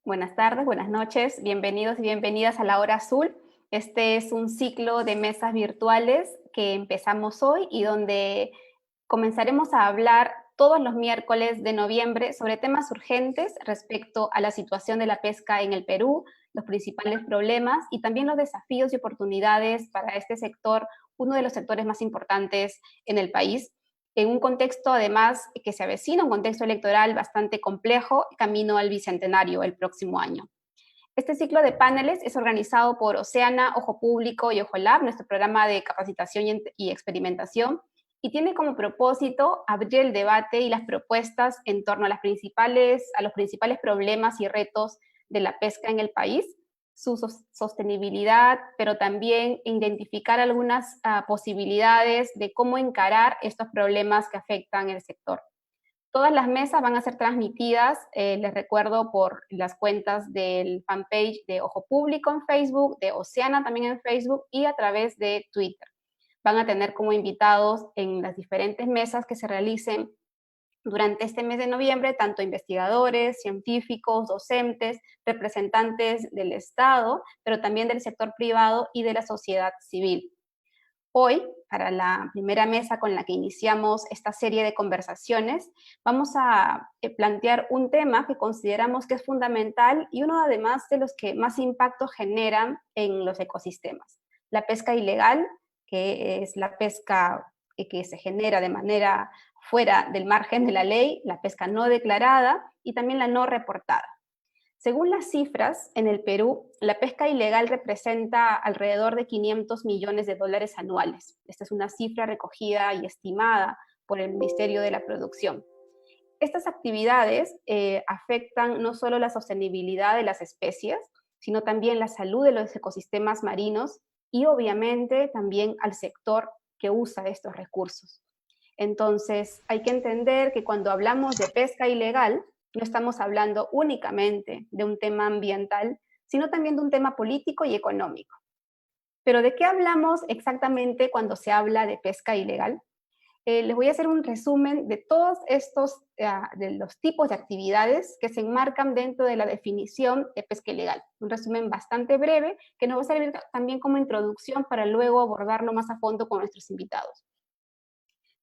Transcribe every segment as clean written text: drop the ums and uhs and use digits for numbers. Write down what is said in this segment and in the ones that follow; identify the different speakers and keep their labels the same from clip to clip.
Speaker 1: Buenas tardes, buenas noches, bienvenidos y bienvenidas a la Hora Azul. Este es un ciclo de mesas virtuales que empezamos hoy y donde comenzaremos a hablar todos los miércoles de noviembre sobre temas urgentes respecto a la situación de la pesca en el Perú, los principales problemas y también los desafíos y oportunidades para este sector, uno de los sectores más importantes en el país, en un contexto además que se avecina, un contexto electoral bastante complejo, camino al bicentenario el próximo año. Este ciclo de paneles es organizado por Oceana, Ojo Público y Ojo Lab, nuestro programa de capacitación y experimentación, y tiene como propósito abrir el debate y las propuestas en torno a los principales problemas y retos de la pesca en el país, su sostenibilidad, pero también identificar algunas posibilidades de cómo encarar estos problemas que afectan el sector. Todas las mesas van a ser transmitidas, les recuerdo, por las cuentas del fanpage de Ojo Público en Facebook, de Oceana también en Facebook y a través de Twitter. Van a tener como invitados en las diferentes mesas que se realicen durante este mes de noviembre, tanto investigadores, científicos, docentes, representantes del Estado, pero también del sector privado y de la sociedad civil. Hoy, para la primera mesa con la que iniciamos esta serie de conversaciones, vamos a plantear un tema que consideramos que es fundamental y uno además de los que más impacto generan en los ecosistemas. La pesca ilegal, que es la pesca que se genera de manera fuera del margen de la ley, la pesca no declarada y también la no reportada. Según las cifras, en el Perú, la pesca ilegal representa alrededor de 500 millones de dólares anuales. Esta es una cifra recogida y estimada por el Ministerio de la Producción. Estas actividades afectan no solo la sostenibilidad de las especies, sino también la salud de los ecosistemas marinos y obviamente también al sector que usa estos recursos. Entonces, hay que entender que cuando hablamos de pesca ilegal, no estamos hablando únicamente de un tema ambiental, sino también de un tema político y económico. Pero ¿de qué hablamos exactamente cuando se habla de pesca ilegal? Les voy a hacer un resumen de todos estos, de los tipos de actividades que se enmarcan dentro de la definición de pesca ilegal. Un resumen bastante breve que nos va a servir también como introducción para luego abordarlo más a fondo con nuestros invitados.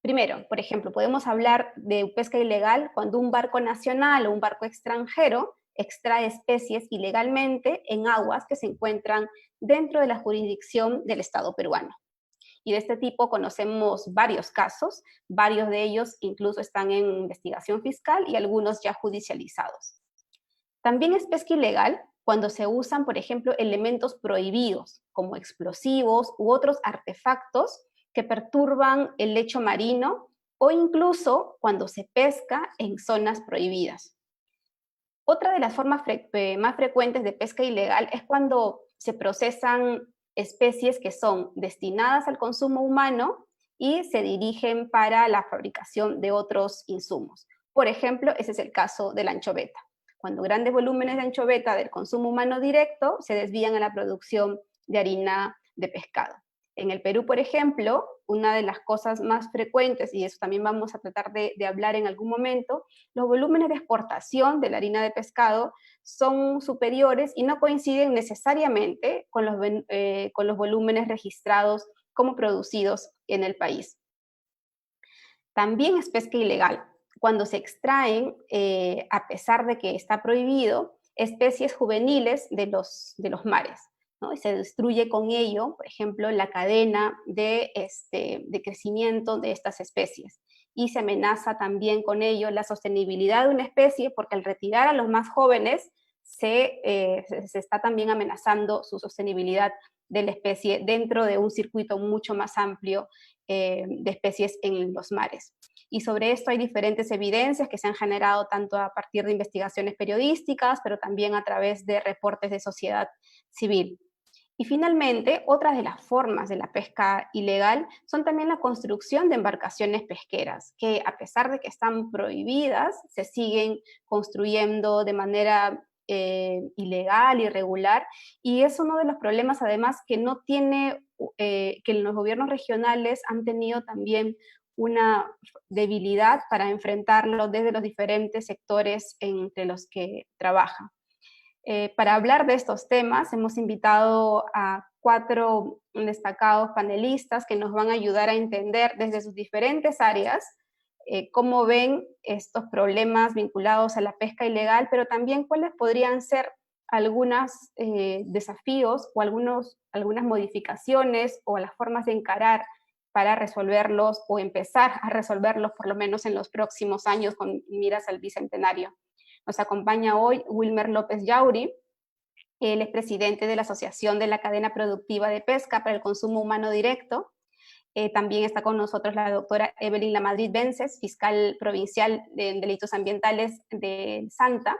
Speaker 1: Primero, por ejemplo, podemos hablar de pesca ilegal cuando un barco nacional o un barco extranjero extrae especies ilegalmente en aguas que se encuentran dentro de la jurisdicción del Estado peruano. Y de este tipo conocemos varios casos, varios de ellos incluso están en investigación fiscal y algunos ya judicializados. También es pesca ilegal cuando se usan, por ejemplo, elementos prohibidos, como explosivos u otros artefactos que perturban el lecho marino o incluso cuando se pesca en zonas prohibidas. Otra de las formas más frecuentes de pesca ilegal es cuando se procesan especies que son destinadas al consumo humano y se dirigen para la fabricación de otros insumos. Por ejemplo, ese es el caso de la anchoveta. Cuando grandes volúmenes de anchoveta del consumo humano directo se desvían a la producción de harina de pescado. En el Perú, por ejemplo, una de las cosas más frecuentes, y eso también vamos a tratar de hablar en algún momento, los volúmenes de exportación de la harina de pescado son superiores y no coinciden necesariamente con los volúmenes registrados como producidos en el país. También es pesca ilegal cuando se extraen, a pesar de que está prohibido, especies juveniles de los mares, ¿no? Y se destruye con ello, por ejemplo, la cadena de crecimiento de estas especies. Y se amenaza también con ello la sostenibilidad de una especie, porque al retirar a los más jóvenes se está también amenazando su sostenibilidad de la especie dentro de un circuito mucho más amplio de especies en los mares. Y sobre esto hay diferentes evidencias que se han generado tanto a partir de investigaciones periodísticas, pero también a través de reportes de sociedad civil. Y finalmente, otras de las formas de la pesca ilegal son también la construcción de embarcaciones pesqueras, que a pesar de que están prohibidas, se siguen construyendo de manera ilegal, irregular, y es uno de los problemas además que no tiene, que los gobiernos regionales han tenido también una debilidad para enfrentarlo desde los diferentes sectores entre los que trabajan. Para hablar de estos temas hemos invitado a 4 destacados panelistas que nos van a ayudar a entender desde sus diferentes áreas cómo ven estos problemas vinculados a la pesca ilegal, pero también cuáles podrían ser algunos desafíos o algunas modificaciones o las formas de encarar para resolverlos o empezar a resolverlos por lo menos en los próximos años con miras al bicentenario. Nos acompaña hoy Wilmer López Yauri. Él es presidente de la Asociación de la Cadena Productiva de Pesca para el Consumo Humano Directo. También está con nosotros la doctora Evelyn Lamadrid Vences, fiscal provincial de delitos ambientales de Santa,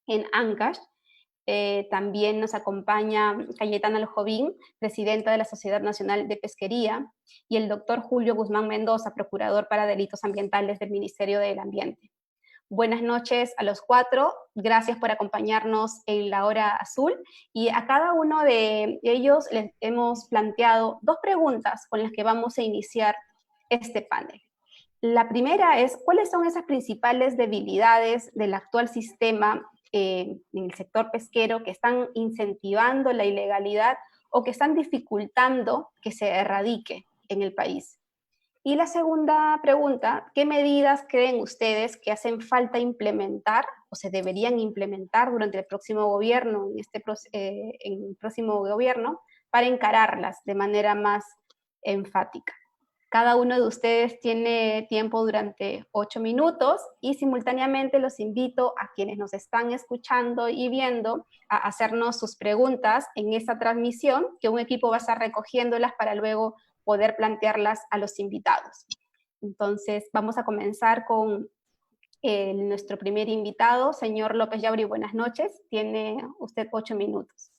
Speaker 1: en Ancash. También nos acompaña Cayetana Aljovín, presidenta de la Sociedad Nacional de Pesquería, y el doctor Julio Guzmán Mendoza, procurador para delitos ambientales del Ministerio del Ambiente. Buenas noches a los 4, gracias por acompañarnos en la Hora Azul, y a cada uno de ellos les hemos planteado 2 preguntas con las que vamos a iniciar este panel. La primera es, ¿cuáles son esas principales debilidades del actual sistema en el sector pesquero que están incentivando la ilegalidad o que están dificultando que se erradique en el país? Y la segunda pregunta, ¿qué medidas creen ustedes que hacen falta implementar o se deberían implementar durante el próximo gobierno, en el próximo gobierno, para encararlas de manera más enfática? Cada uno de ustedes tiene tiempo durante 8 minutos y simultáneamente los invito a quienes nos están escuchando y viendo a hacernos sus preguntas en esta transmisión, que un equipo va a estar recogiéndolas para luego poder plantearlas a los invitados. Entonces, vamos a comenzar con nuestro primer invitado, señor López Yauri, buenas noches. Tiene usted 8 minutos.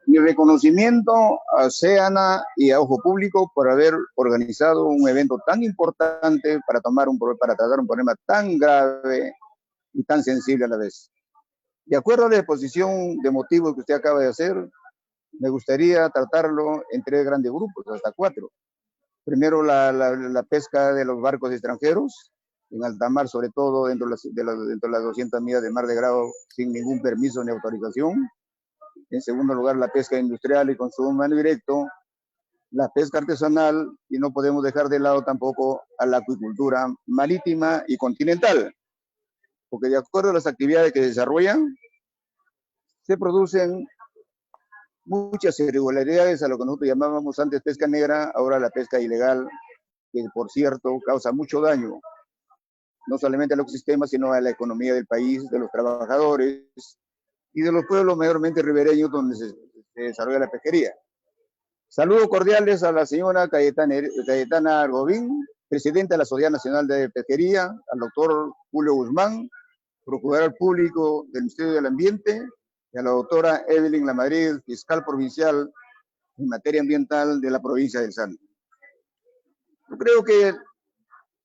Speaker 2: Mi reconocimiento a SEANA y a Ojo Público por haber organizado un evento tan importante para tratar un problema tan grave y tan sensible a la vez. De acuerdo a la exposición de motivos que usted acaba de hacer, me gustaría tratarlo en 3 grandes grupos, hasta 4. Primero, la pesca de los barcos extranjeros, en alta mar, sobre todo dentro de las 200 millas de mar de grado, sin ningún permiso ni autorización. En segundo lugar, la pesca industrial y consumo humano directo, la pesca artesanal, y no podemos dejar de lado tampoco a la acuicultura marítima y continental, porque de acuerdo a las actividades que se desarrollan, se producen muchas irregularidades a lo que nosotros llamábamos antes pesca negra, ahora la pesca ilegal, que por cierto causa mucho daño, no solamente al ecosistema, sino a la economía del país, de los trabajadores y de los pueblos mayormente ribereños donde se desarrolla la pesquería. Saludos cordiales a la señora Cayetana Aljovín, presidenta de la Sociedad Nacional de Pesquería, al doctor Julio Guzmán, procurador público del Ministerio del Ambiente, y a la doctora Evelyn Lamadrid, fiscal provincial en materia ambiental de la provincia del Santa. Yo creo que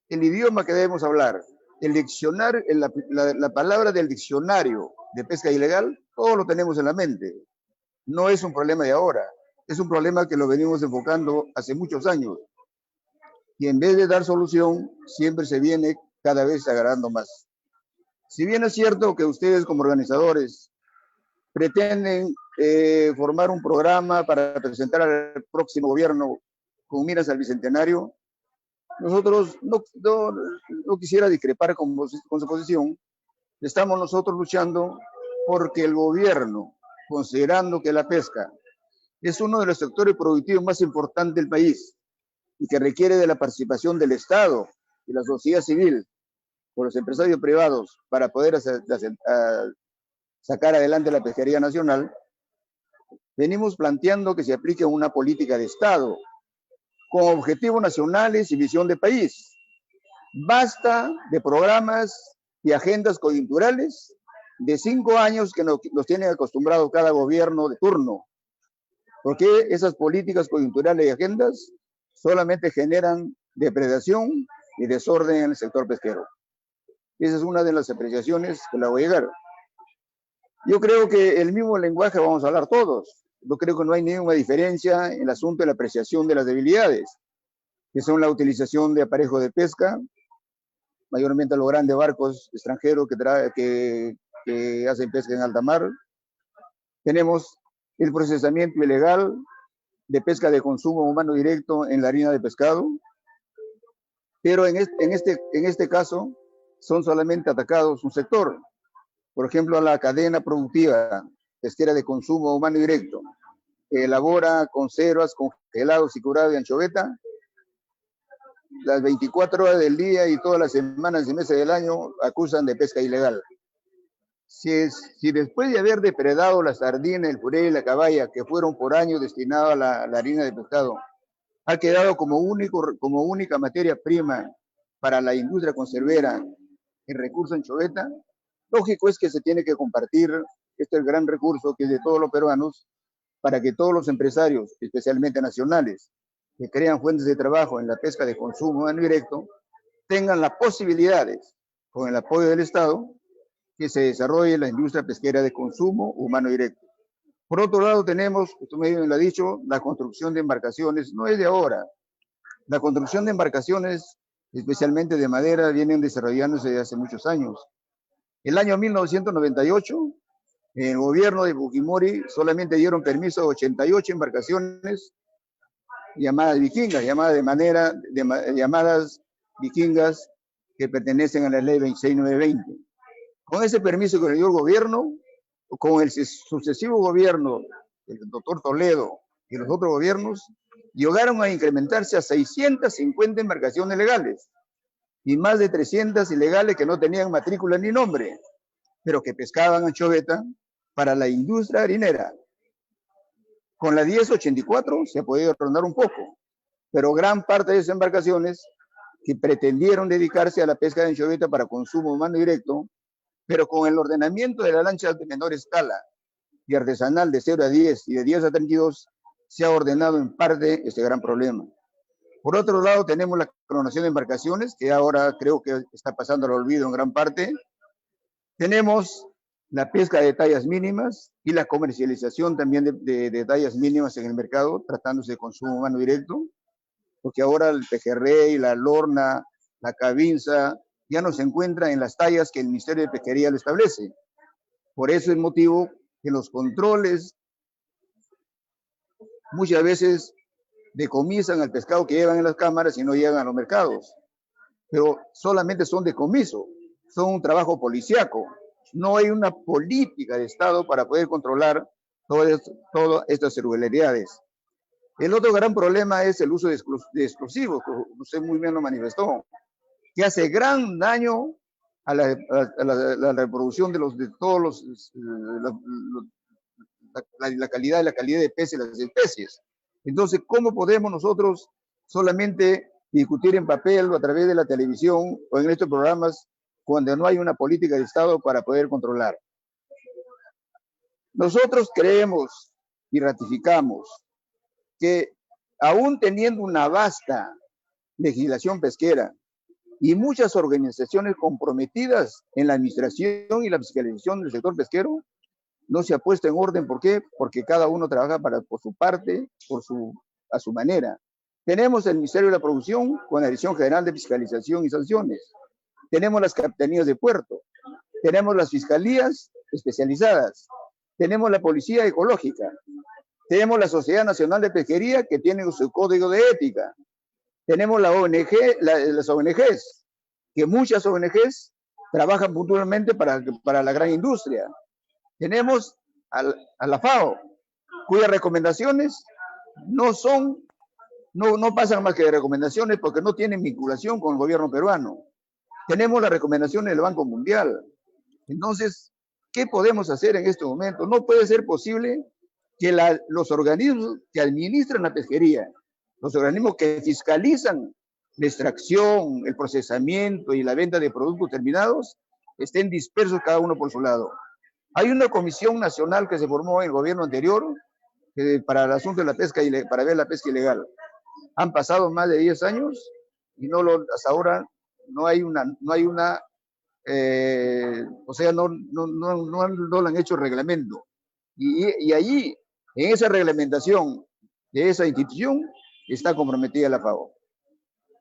Speaker 2: el idioma que debemos hablar, el diccionario, la palabra del diccionario de pesca ilegal, todo lo tenemos en la mente. No es un problema de ahora, es un problema que lo venimos enfocando hace muchos años. Y en vez de dar solución, siempre se viene cada vez agravando más. Si bien es cierto que ustedes como organizadores pretenden formar un programa para presentar al próximo gobierno con miras al bicentenario, nosotros no quisiera discrepar con su posición. Estamos nosotros luchando porque el gobierno, considerando que la pesca es uno de los sectores productivos más importantes del país y que requiere de la participación del Estado y la sociedad civil por los empresarios privados para poder sacar adelante la pesquería nacional, venimos planteando que se aplique una política de Estado con objetivos nacionales y visión de país. Basta de programas y agendas coyunturales de 5 años que nos tienen acostumbrados cada gobierno de turno, porque esas políticas coyunturales y agendas solamente generan depredación y desorden en el sector pesquero. Esa es una de las apreciaciones que la voy a llegar. Yo creo que el mismo lenguaje vamos a hablar todos. Yo creo que no hay ninguna diferencia en el asunto de la apreciación de las debilidades, que son la utilización de aparejos de pesca, mayormente a los grandes barcos extranjeros que hacen pesca en alta mar. Tenemos el procesamiento ilegal de pesca de consumo humano directo en la harina de pescado, pero en este caso son solamente atacados un sector. Por ejemplo, a la cadena productiva pesquera de consumo humano directo, que elabora conservas, congelados y curados de anchoveta, las 24 horas del día y todas las semanas y meses del año acusan de pesca ilegal. Si después de haber depredado la sardina, el jurel y la caballa, que fueron por años destinados a la harina de pescado, ha quedado como única materia prima para la industria conservera el recurso anchoveta, lógico es que se tiene que compartir este gran recurso que es de todos los peruanos, para que todos los empresarios, especialmente nacionales, que crean fuentes de trabajo en la pesca de consumo humano directo, tengan las posibilidades, con el apoyo del Estado, que se desarrolle la industria pesquera de consumo humano directo. Por otro lado tenemos, usted me lo ha dicho, la construcción de embarcaciones, no es de ahora. La construcción de embarcaciones, especialmente de madera, vienen desarrollándose desde hace muchos años. El año 1998, el gobierno de Fujimori solamente dieron permiso a 88 embarcaciones llamadas vikingas, llamadas vikingas que pertenecen a la ley 26920. Con ese permiso que le dio el gobierno, con el sucesivo gobierno del doctor Toledo y los otros gobiernos, llegaron a incrementarse a 650 embarcaciones legales y más de 300 ilegales que no tenían matrícula ni nombre, pero que pescaban anchoveta para la industria harinera. Con la 1084 se ha podido rondar un poco, pero gran parte de esas embarcaciones que pretendieron dedicarse a la pesca de anchoveta para consumo humano directo, pero con el ordenamiento de las lanchas de menor escala y artesanal de 0 a 10 y de 10 a 32, se ha ordenado en parte este gran problema. Por otro lado, tenemos la clonación de embarcaciones, que ahora creo que está pasando al olvido en gran parte. Tenemos la pesca de tallas mínimas y la comercialización también de tallas mínimas en el mercado, tratándose de consumo humano directo, porque ahora el pejerrey, la lorna, la cabinza, ya no se encuentra en las tallas que el Ministerio de Pesquería lo establece. Por eso es motivo que los controles muchas veces decomisan al pescado que llevan en las cámaras y no llegan a los mercados. Pero solamente son decomiso, son un trabajo policíaco. No hay una política de Estado para poder controlar todas estas irregularidades. El otro gran problema es el uso de explosivos, que usted muy bien lo manifestó, que hace gran daño a la reproducción de todos la calidad de peces y las especies. Entonces, ¿cómo podemos nosotros solamente discutir en papel o a través de la televisión o en estos programas cuando no hay una política de Estado para poder controlar? Nosotros creemos y ratificamos que aún teniendo una vasta legislación pesquera y muchas organizaciones comprometidas en la administración y la fiscalización del sector pesquero, no se ha puesto en orden. ¿Por qué? Porque cada uno trabaja por su parte, a su manera. Tenemos el Ministerio de la Producción con la Dirección General de Fiscalización y Sanciones. Tenemos las capitanías de puerto. Tenemos las fiscalías especializadas. Tenemos la Policía Ecológica. Tenemos la Sociedad Nacional de Pesquería, que tiene su código de ética. Tenemos las ONGs, que muchas ONGs trabajan puntualmente para la gran industria. Tenemos a la FAO, cuyas recomendaciones no pasan más que de recomendaciones porque no tienen vinculación con el gobierno peruano. Tenemos las recomendaciones del Banco Mundial. Entonces, ¿qué podemos hacer en este momento? No puede ser posible que los organismos que administran la pesquería, los organismos que fiscalizan la extracción, el procesamiento y la venta de productos terminados, estén dispersos cada uno por su lado. Hay una comisión nacional que se formó en el gobierno anterior para el asunto de la pesca, para ver la pesca ilegal. Han pasado más de 10 años y hasta ahora no lo han hecho reglamento. Y allí, en esa reglamentación de esa institución, está comprometida la FAO.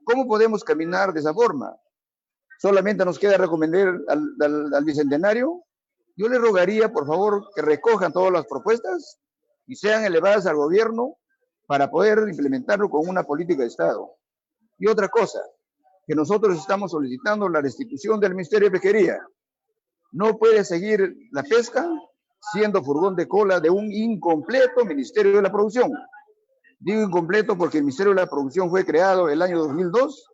Speaker 2: ¿Cómo podemos caminar de esa forma? solamente nos queda recomendar al Bicentenario. Yo le rogaría, por favor, que recojan todas las propuestas y sean elevadas al gobierno para poder implementarlo con una política de Estado. Y otra cosa, que nosotros estamos solicitando la restitución del Ministerio de Pesquería. No puede seguir la pesca siendo furgón de cola de un incompleto Ministerio de la Producción. Digo incompleto porque el Ministerio de la Producción fue creado el año 2002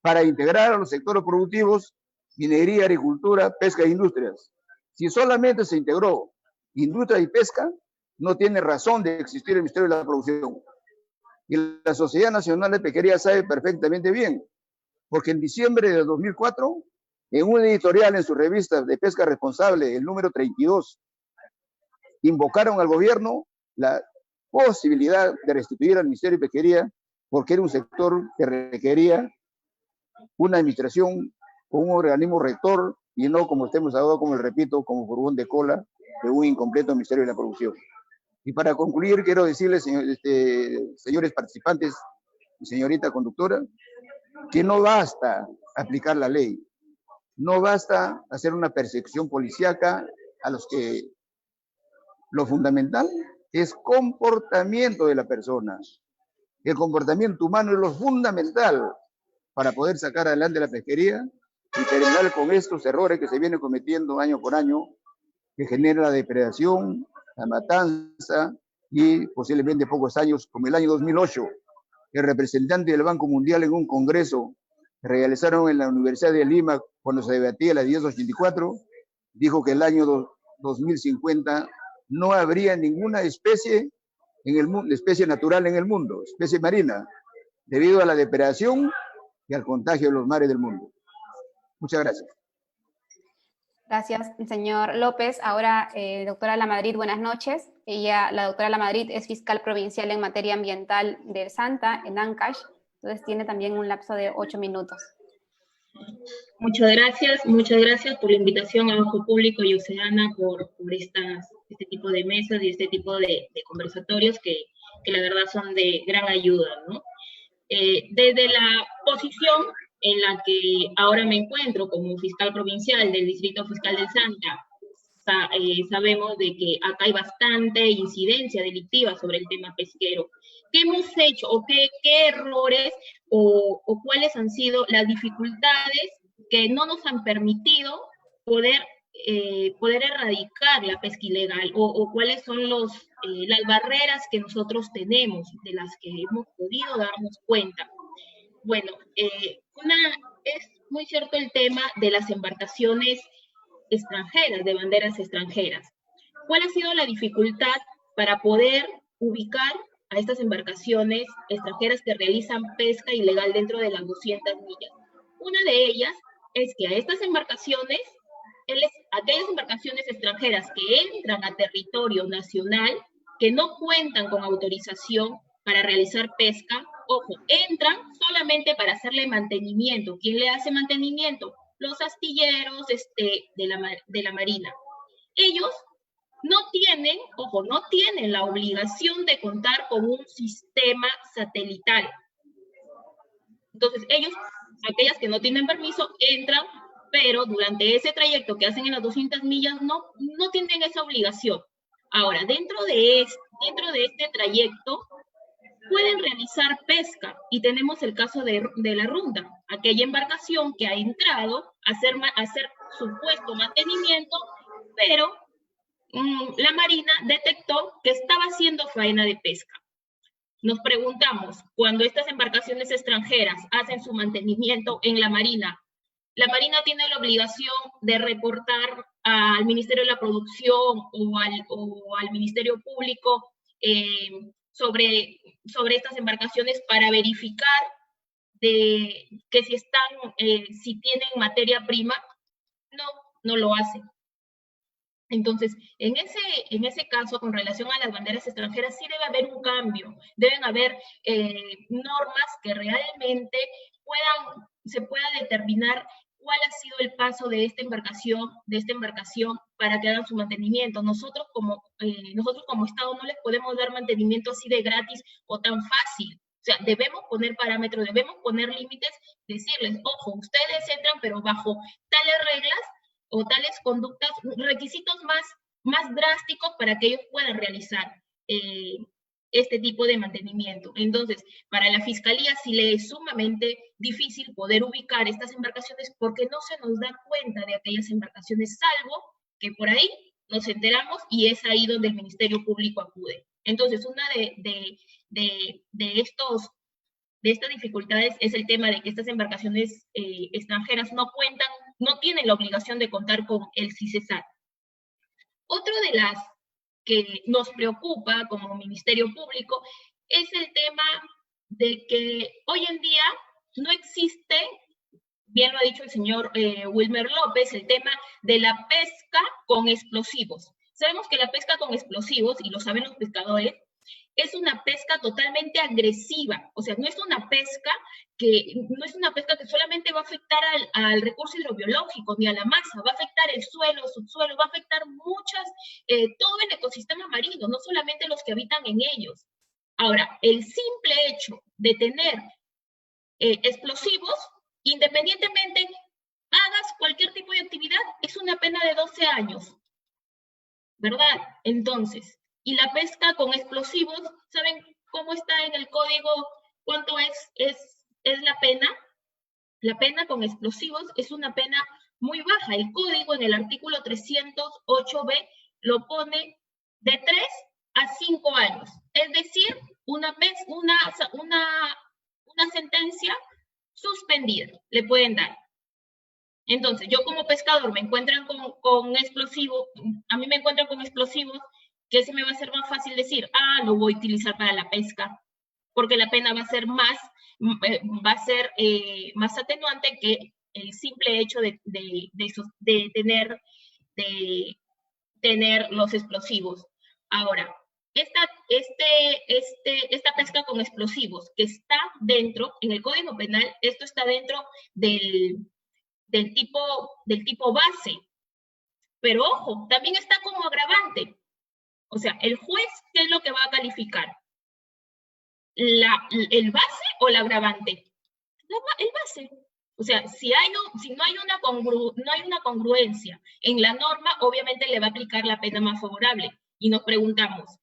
Speaker 2: para integrar a los sectores productivos, minería, agricultura, pesca e industrias. Si solamente se integró industria y pesca, no tiene razón de existir el Ministerio de la Producción. Y la Sociedad Nacional de Pesquería sabe perfectamente bien, porque en diciembre de 2004, en un editorial en su revista de Pesca Responsable, el número 32, invocaron al gobierno la posibilidad de restituir al Ministerio de Pesquería, porque era un sector que requería una administración con un organismo rector y no como estemos ahora, como les repito, como furgón de cola de un incompleto Ministerio de la Producción. Y para concluir, quiero decirles, señores participantes y señorita conductora, que no basta aplicar la ley, no basta hacer una persecución policíaca a los que lo fundamental es comportamiento de la persona. El comportamiento humano es lo fundamental para poder sacar adelante la pesquería y terminar con estos errores que se vienen cometiendo año por año, que genera la depredación, la matanza y posiblemente pocos años, como el año 2008, el representante del Banco Mundial en un congreso que realizaron en la Universidad de Lima cuando se debatía la 1084, dijo que el año 2050 no habría ninguna especie en el mundo, especie natural en el mundo, especie marina, debido a la depredación y al contagio de los mares del mundo. Muchas gracias.
Speaker 1: Gracias, señor López. Ahora, doctora Lamadrid, buenas noches. La doctora Lamadrid es fiscal provincial en materia ambiental del Santa, en Ancash. Entonces tiene también un lapso de 8 minutos.
Speaker 3: Muchas gracias por la invitación a Ojo Público y Oceana por este tipo de mesas y este tipo de conversatorios que la verdad son de gran ayuda, ¿no? Desde la posición en la que ahora me encuentro como fiscal provincial del Distrito Fiscal del Santa, sabemos de que acá hay bastante incidencia delictiva sobre el tema pesquero. ¿Qué hemos hecho o qué errores o cuáles han sido las dificultades que no nos han permitido poder erradicar la pesca ilegal o cuáles son las barreras que nosotros tenemos, de las que hemos podido darnos cuenta? Bueno, es muy cierto el tema de las embarcaciones extranjeras, de banderas extranjeras. ¿Cuál ha sido la dificultad para poder ubicar a estas embarcaciones extranjeras que realizan pesca ilegal dentro de las 200 millas? Una de ellas es que a estas embarcaciones, aquellas embarcaciones extranjeras que entran a territorio nacional, que no cuentan con autorización para realizar pesca, ojo, entran solamente para hacerle mantenimiento. ¿Quién le hace mantenimiento? Los astilleros de la Marina. Ellos no tienen la obligación de contar con un sistema satelital. Entonces, aquellas que no tienen permiso, entran, pero durante ese trayecto que hacen en las 200 millas no tienen esa obligación. Ahora, dentro de este trayecto, pueden realizar pesca, y tenemos el caso de la Runda, aquella embarcación que ha entrado a hacer supuesto mantenimiento, pero la Marina detectó que estaba haciendo faena de pesca. Nos preguntamos, cuando estas embarcaciones extranjeras hacen su mantenimiento en la Marina tiene la obligación de reportar al Ministerio de la Producción o al Ministerio Público sobre estas embarcaciones para verificar que si tienen materia prima. No lo hacen. Entonces, en ese caso, con relación a las banderas extranjeras, sí debe haber un cambio. Deben haber normas que realmente se pueda determinar cuál ha sido el paso de esta embarcación para que hagan su mantenimiento. Nosotros como Estado no les podemos dar mantenimiento así de gratis o tan fácil. O sea, debemos poner parámetros, debemos poner límites, decirles, ojo, ustedes entran, pero bajo tales reglas o tales conductas, requisitos más drásticos para que ellos puedan realizar este tipo de mantenimiento. Entonces, para la Fiscalía sí le es sumamente difícil poder ubicar estas embarcaciones porque no se nos da cuenta de aquellas embarcaciones, salvo que por ahí nos enteramos y es ahí donde el Ministerio Público acude. Entonces, una de estas dificultades es el tema de que estas embarcaciones extranjeras no tienen la obligación de contar con el CICESAT. Otro de las que nos preocupa como Ministerio Público es el tema de que hoy en día no existe, bien lo ha dicho el señor Wilmer López, el tema de la pesca con explosivos. Sabemos que la pesca con explosivos, y lo saben los pescadores, es una pesca totalmente agresiva. O sea, no es una pesca que solamente va a afectar al recurso hidrobiológico ni a la masa, va a afectar el suelo, subsuelo, va a afectar todo el ecosistema marino, no solamente los que habitan en ellos. Ahora, el simple hecho de tener explosivos, independientemente hagas cualquier tipo de actividad, es una pena de 12 años, ¿verdad? Entonces, y la pesca con explosivos, ¿saben cómo está en el código? ¿Cuánto es la pena? La pena con explosivos es una pena muy baja. El código en el artículo 308b lo pone de 3 a 5 años. Es decir, una sentencia suspendida le pueden dar. Entonces, yo como pescador me encuentran con explosivos, a mí me encuentran con explosivos, que se me va a hacer más fácil decir, lo voy a utilizar para la pesca, porque la pena va a ser más atenuante que el simple hecho de tener los explosivos. Ahora, esta pesca con explosivos que está dentro, en el Código Penal, esto está dentro del tipo base, pero ojo, también está como agravante. O sea, el juez, ¿qué es lo que va a calificar? ¿El base o el agravante? El base. O sea, si no hay una congruencia en la norma, obviamente le va a aplicar la pena más favorable. Y nos preguntamos,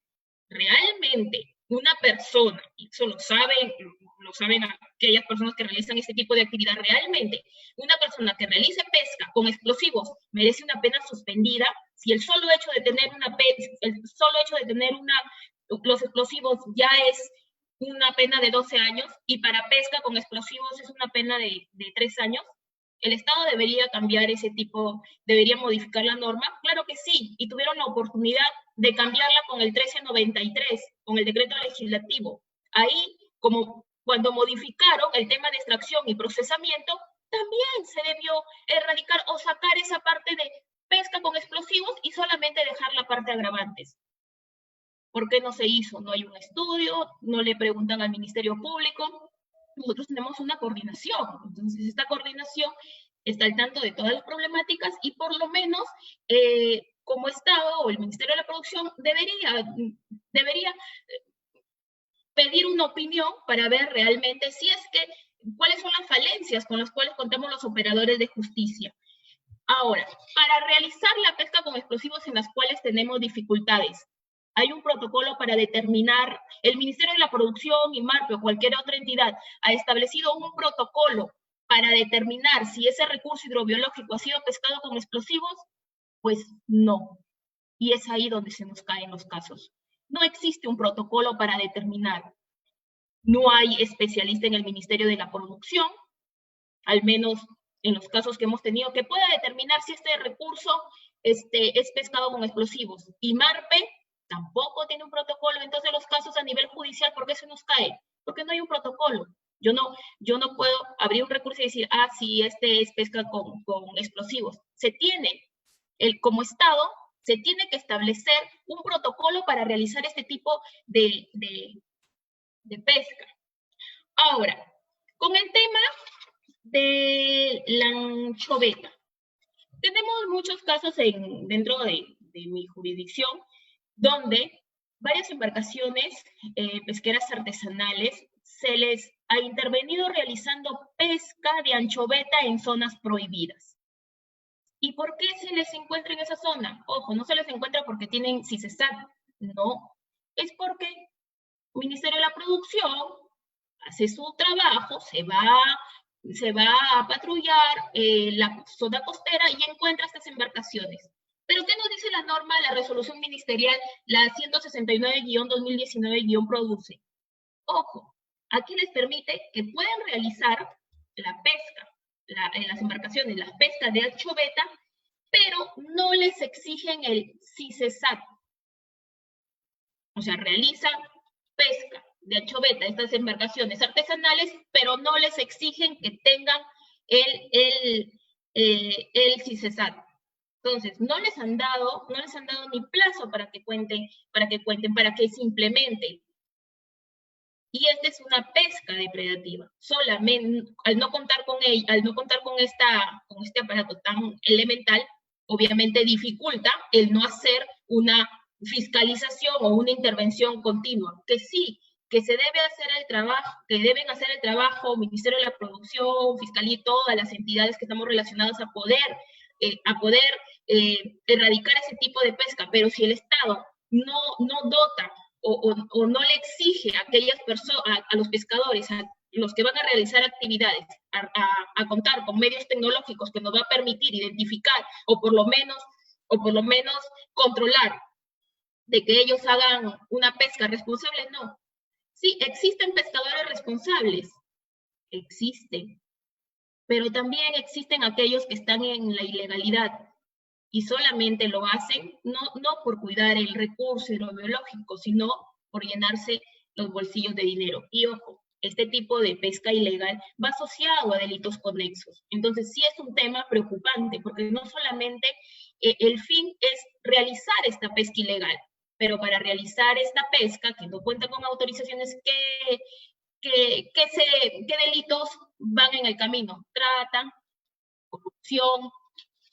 Speaker 3: ¿realmente una persona, y eso lo saben aquellas personas que realizan este tipo de actividad, realmente una persona que realice pesca con explosivos merece una pena suspendida? Si el solo hecho de tener los explosivos ya es una pena de 12 años, y para pesca con explosivos es una pena de 3 años, ¿el Estado debería cambiar debería modificar la norma? Claro que sí, y tuvieron la oportunidad de cambiarla con el 1393, con el decreto legislativo. Ahí, como cuando modificaron el tema de extracción y procesamiento, también se debió erradicar o sacar esa parte de pesca con explosivos y solamente dejar la parte agravantes. ¿Por qué no se hizo? No hay un estudio, no le preguntan al Ministerio Público. Nosotros tenemos una coordinación, entonces esta coordinación está al tanto de todas las problemáticas y por lo menos como Estado o el Ministerio de la Producción debería pedir una opinión para ver realmente cuáles son las falencias con las cuales contamos los operadores de justicia. Ahora, para realizar la pesca con explosivos en las cuales tenemos dificultades, hay un protocolo para determinar, el Ministerio de la Producción y MARPE o cualquier otra entidad ha establecido un protocolo para determinar si ese recurso hidrobiológico ha sido pescado con explosivos. Pues no. Y es ahí donde se nos caen los casos. No existe un protocolo para determinar. No hay especialista en el Ministerio de la Producción, al menos en los casos que hemos tenido, que pueda determinar si este recurso es pescado con explosivos. Y MARPE tampoco tiene un protocolo. Entonces los casos a nivel judicial, ¿por qué se nos cae? Porque no hay un protocolo. Yo no puedo abrir un recurso y decir, sí, este es pesca con explosivos. Como Estado, se tiene que establecer un protocolo para realizar este tipo de pesca. Ahora, con el tema de la anchoveta. Tenemos muchos casos dentro de mi jurisdicción donde varias embarcaciones pesqueras artesanales se les ha intervenido realizando pesca de anchoveta en zonas prohibidas. ¿Y por qué se les encuentra en esa zona? Ojo, no se les encuentra porque tienen CISESAT, no. Es porque el Ministerio de la Producción hace su trabajo, se va a patrullar la zona costera y encuentra estas embarcaciones. ¿Pero qué nos dice la norma, la resolución ministerial, la 169-2019-produce? Ojo, aquí les permite que puedan realizar la pesca en las embarcaciones, las pescas de anchoveta, pero no les exigen el CISESAT. O sea, realizan pesca de anchoveta, estas embarcaciones artesanales, pero no les exigen que tengan el CISESAT. Entonces, no les han dado ni plazo para que se implemente. Y esta es una pesca depredativa. Solamente, al no contar con este aparato tan elemental, obviamente dificulta el no hacer una fiscalización o una intervención continua, que sí, que se debe hacer el trabajo, que deben hacer el trabajo, Ministerio de la Producción, Fiscalía y todas las entidades que estamos relacionadas a poder erradicar ese tipo de pesca, pero si el Estado no dota o no le exige a aquellas personas, a los pescadores, a los que van a realizar actividades, a contar con medios tecnológicos que nos va a permitir identificar o por lo menos controlar de que ellos hagan una pesca responsable, no. Sí, existen pescadores responsables, existen, pero también existen aquellos que están en la ilegalidad y solamente lo hacen no por cuidar el recurso hidrobiológico, sino por llenarse los bolsillos de dinero. Y ojo, este tipo de pesca ilegal va asociado a delitos conexos. Entonces sí es un tema preocupante, porque no solamente el fin es realizar esta pesca ilegal, pero para realizar esta pesca, que no cuenta con autorizaciones, ¿qué delitos van en el camino? Trata, corrupción,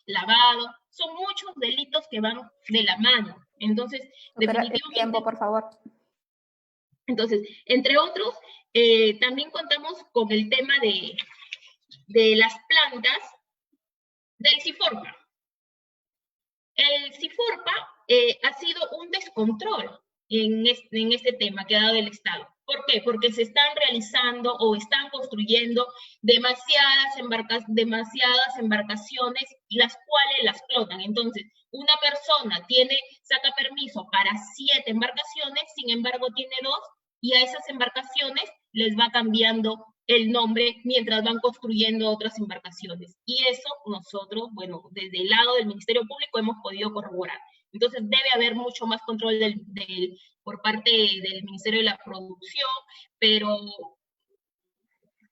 Speaker 3: lavado, son muchos delitos que van de la mano. Entonces,
Speaker 1: Doctora,
Speaker 3: definitivamente...
Speaker 1: tiempo, por favor.
Speaker 3: Entonces, entre otros, también contamos con el tema de las plantas del CIFORPA. El CIFORPA ha sido un descontrol en este tema que ha dado el Estado. ¿Por qué? Porque se están realizando o están construyendo demasiadas embarcaciones y las cuales las flotan. Entonces, una persona saca permiso para 7 embarcaciones, sin embargo tiene 2, y a esas embarcaciones les va cambiando el nombre mientras van construyendo otras embarcaciones. Y eso nosotros, bueno, desde el lado del Ministerio Público hemos podido corroborar. Entonces debe haber mucho más control por parte del Ministerio de la Producción, pero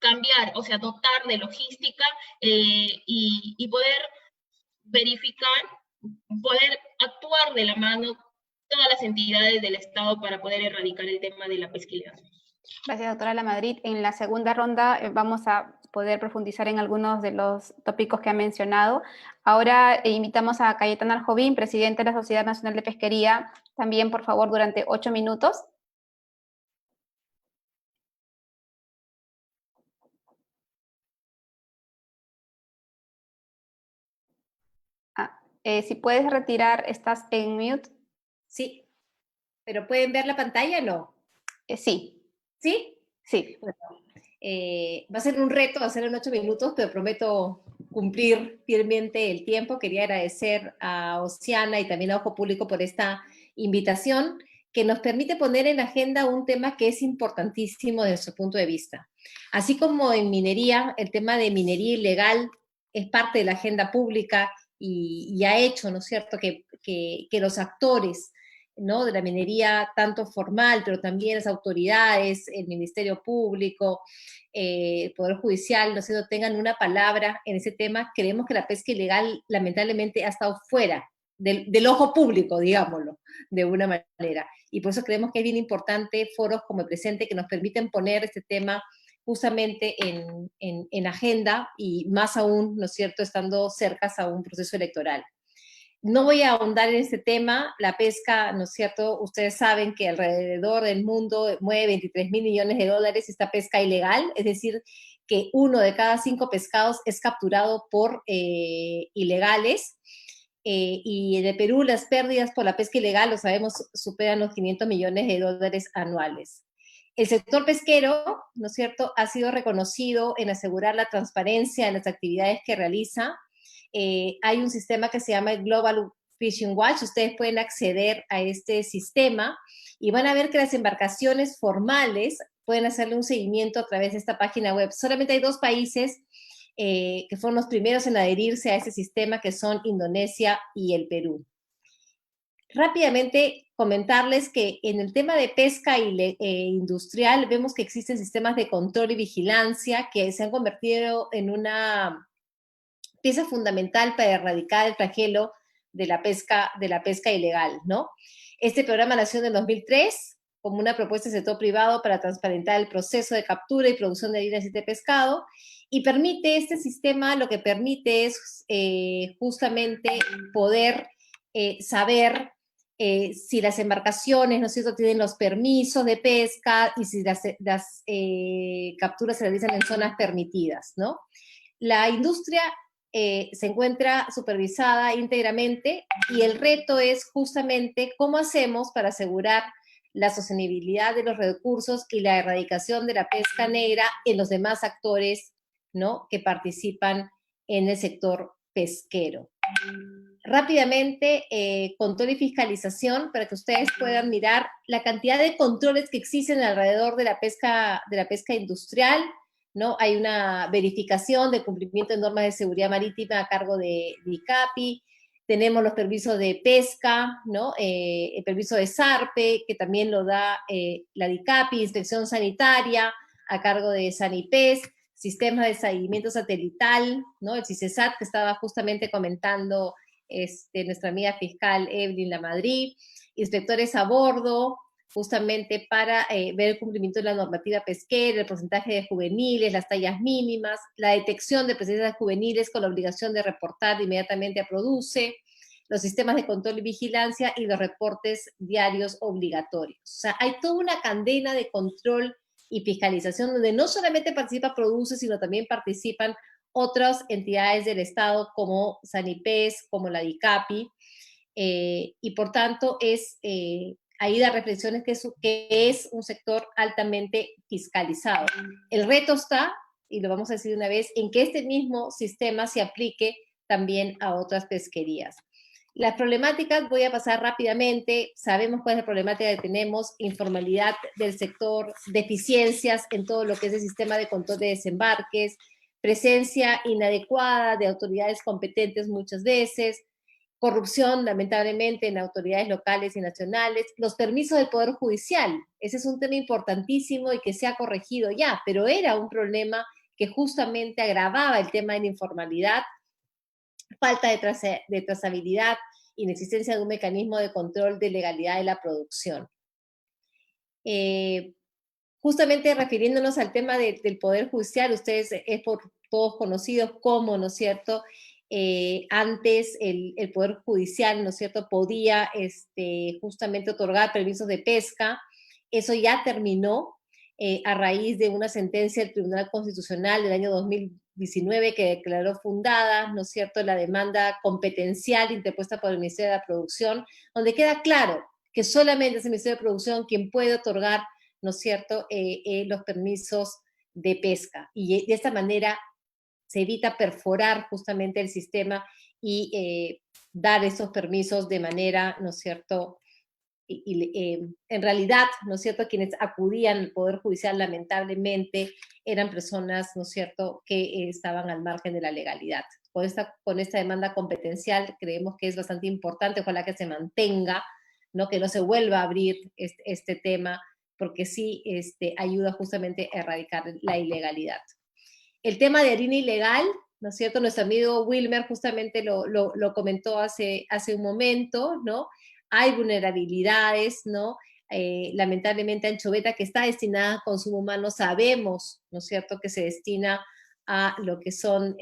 Speaker 3: cambiar, o sea, dotar de logística y poder verificar, poder actuar de la mano todas las entidades del Estado para poder erradicar el tema de la pesca ilegal.
Speaker 1: Gracias, doctora Lamadrid. En la segunda ronda vamos a poder profundizar en algunos de los tópicos que ha mencionado. Ahora invitamos a Cayetano Arjovín, presidente de la Sociedad Nacional de Pesquería, también, por favor, durante 8 minutos. Si puedes retirar, estás en mute.
Speaker 4: Sí, pero ¿pueden ver la pantalla o no?
Speaker 1: Sí.
Speaker 4: ¿Sí?
Speaker 1: Sí.
Speaker 4: Bueno, va a ser un reto hacerlo en 8 minutos, pero prometo cumplir fielmente el tiempo. Quería agradecer a Oceana y también a Ojo Público por esta invitación que nos permite poner en la agenda un tema que es importantísimo desde su punto de vista. Así como en minería, el tema de minería ilegal es parte de la agenda pública y ha hecho, ¿no es cierto?, que los actores, ¿no?, de la minería, tanto formal, pero también las autoridades, el Ministerio Público, el Poder Judicial, ¿no es cierto?, tengan una palabra en ese tema. Creemos que la pesca ilegal lamentablemente ha estado fuera del ojo público, digámoslo, de una manera. Y por eso creemos que es bien importante foros como el presente que nos permiten poner este tema justamente en agenda y más aún, ¿no es cierto?, estando cercas a un proceso electoral. no voy a ahondar en este tema. La pesca, ¿no es cierto? Ustedes saben que alrededor del mundo mueve 23.000 millones de dólares esta pesca ilegal, es decir, que 1 de cada 5 pescados es capturado por ilegales. Y en el Perú las pérdidas por la pesca ilegal, lo sabemos, superan los 500 millones de dólares anuales. El sector pesquero, ¿no es cierto?, ha sido reconocido en asegurar la transparencia en las actividades que realiza. Hay un sistema que se llama el Global Fishing Watch. Ustedes pueden acceder a este sistema y van a ver que las embarcaciones formales pueden hacerle un seguimiento a través de esta página web. Solamente hay 2 países que fueron los primeros en adherirse a ese sistema, que son Indonesia y el Perú. Rápidamente comentarles que en el tema de pesca industrial vemos que existen sistemas de control y vigilancia que se han convertido en una pieza fundamental para erradicar el flagelo de la pesca ilegal, ¿no? Este programa nació en el 2003 como una propuesta del sector privado para transparentar el proceso de captura y producción de harinas de pescado, y permite, este sistema lo que permite es justamente poder saber si las embarcaciones, ¿no es cierto?, tienen los permisos de pesca y si las capturas se realizan en zonas permitidas, ¿no? La industria se encuentra supervisada íntegramente y el reto es justamente cómo hacemos para asegurar la sostenibilidad de los recursos y la erradicación de la pesca negra en los demás actores, ¿no?, que participan en el sector pesquero. Rápidamente, control y fiscalización, para que ustedes puedan mirar la cantidad de controles que existen alrededor de la pesca industrial, ¿no? Hay una verificación de cumplimiento de normas de seguridad marítima a cargo de ICAPI. Tenemos los permisos de pesca, ¿no? El permiso de zarpe, que también lo da la DICAPI, inspección sanitaria a cargo de Sanipes, sistemas de seguimiento satelital, ¿no? El CISESAT, que estaba justamente comentando nuestra amiga fiscal Evelyn Lamadrid, inspectores a bordo, justamente para ver el cumplimiento de la normativa pesquera, el porcentaje de juveniles, las tallas mínimas, la detección de presencias juveniles con la obligación de reportar inmediatamente a Produce, los sistemas de control y vigilancia y los reportes diarios obligatorios. O sea, hay toda una cadena de control y fiscalización donde no solamente participa Produce, sino también participan otras entidades del Estado como Sanipes, como la DICAPI, y por tanto ahí la reflexión es que es un sector altamente fiscalizado. El reto está, y lo vamos a decir una vez, en que este mismo sistema se aplique también a otras pesquerías. Las problemáticas, voy a pasar rápidamente, sabemos cuál es la problemática que tenemos: informalidad del sector, deficiencias en todo lo que es el sistema de control de desembarques, presencia inadecuada de autoridades competentes muchas veces, corrupción, lamentablemente, en autoridades locales y nacionales, los permisos del Poder Judicial. Ese es un tema importantísimo y que se ha corregido ya, pero era un problema que justamente agravaba el tema de la informalidad, falta de trazabilidad, inexistencia de un mecanismo de control de legalidad de la producción. Justamente refiriéndonos al tema del Poder Judicial, ustedes es por todos conocidos como, ¿no es cierto?, antes el Poder Judicial, ¿no es cierto?, podía justamente otorgar permisos de pesca. Eso ya terminó a raíz de una sentencia del Tribunal Constitucional del año 2019 que declaró fundada, ¿no es cierto?, la demanda competencial interpuesta por el Ministerio de la Producción, donde queda claro que solamente es el Ministerio de Producción quien puede otorgar, ¿no es cierto?, los permisos de pesca. Y de esta manera se evita perforar justamente el sistema y dar esos permisos de manera, ¿no es cierto?, en realidad, ¿no es cierto?, quienes acudían al Poder Judicial lamentablemente eran personas, ¿no es cierto?, que estaban al margen de la legalidad. Con esta demanda competencial creemos que es bastante importante, ojalá que se mantenga, ¿no?, que no se vuelva a abrir este tema, porque sí ayuda justamente a erradicar la ilegalidad. El tema de harina ilegal, ¿no es cierto? Nuestro amigo Wilmer justamente lo comentó hace un momento, ¿no? Hay vulnerabilidades, ¿no? Lamentablemente anchoveta que está destinada a consumo humano, sabemos, ¿no es cierto?, que se destina a lo que son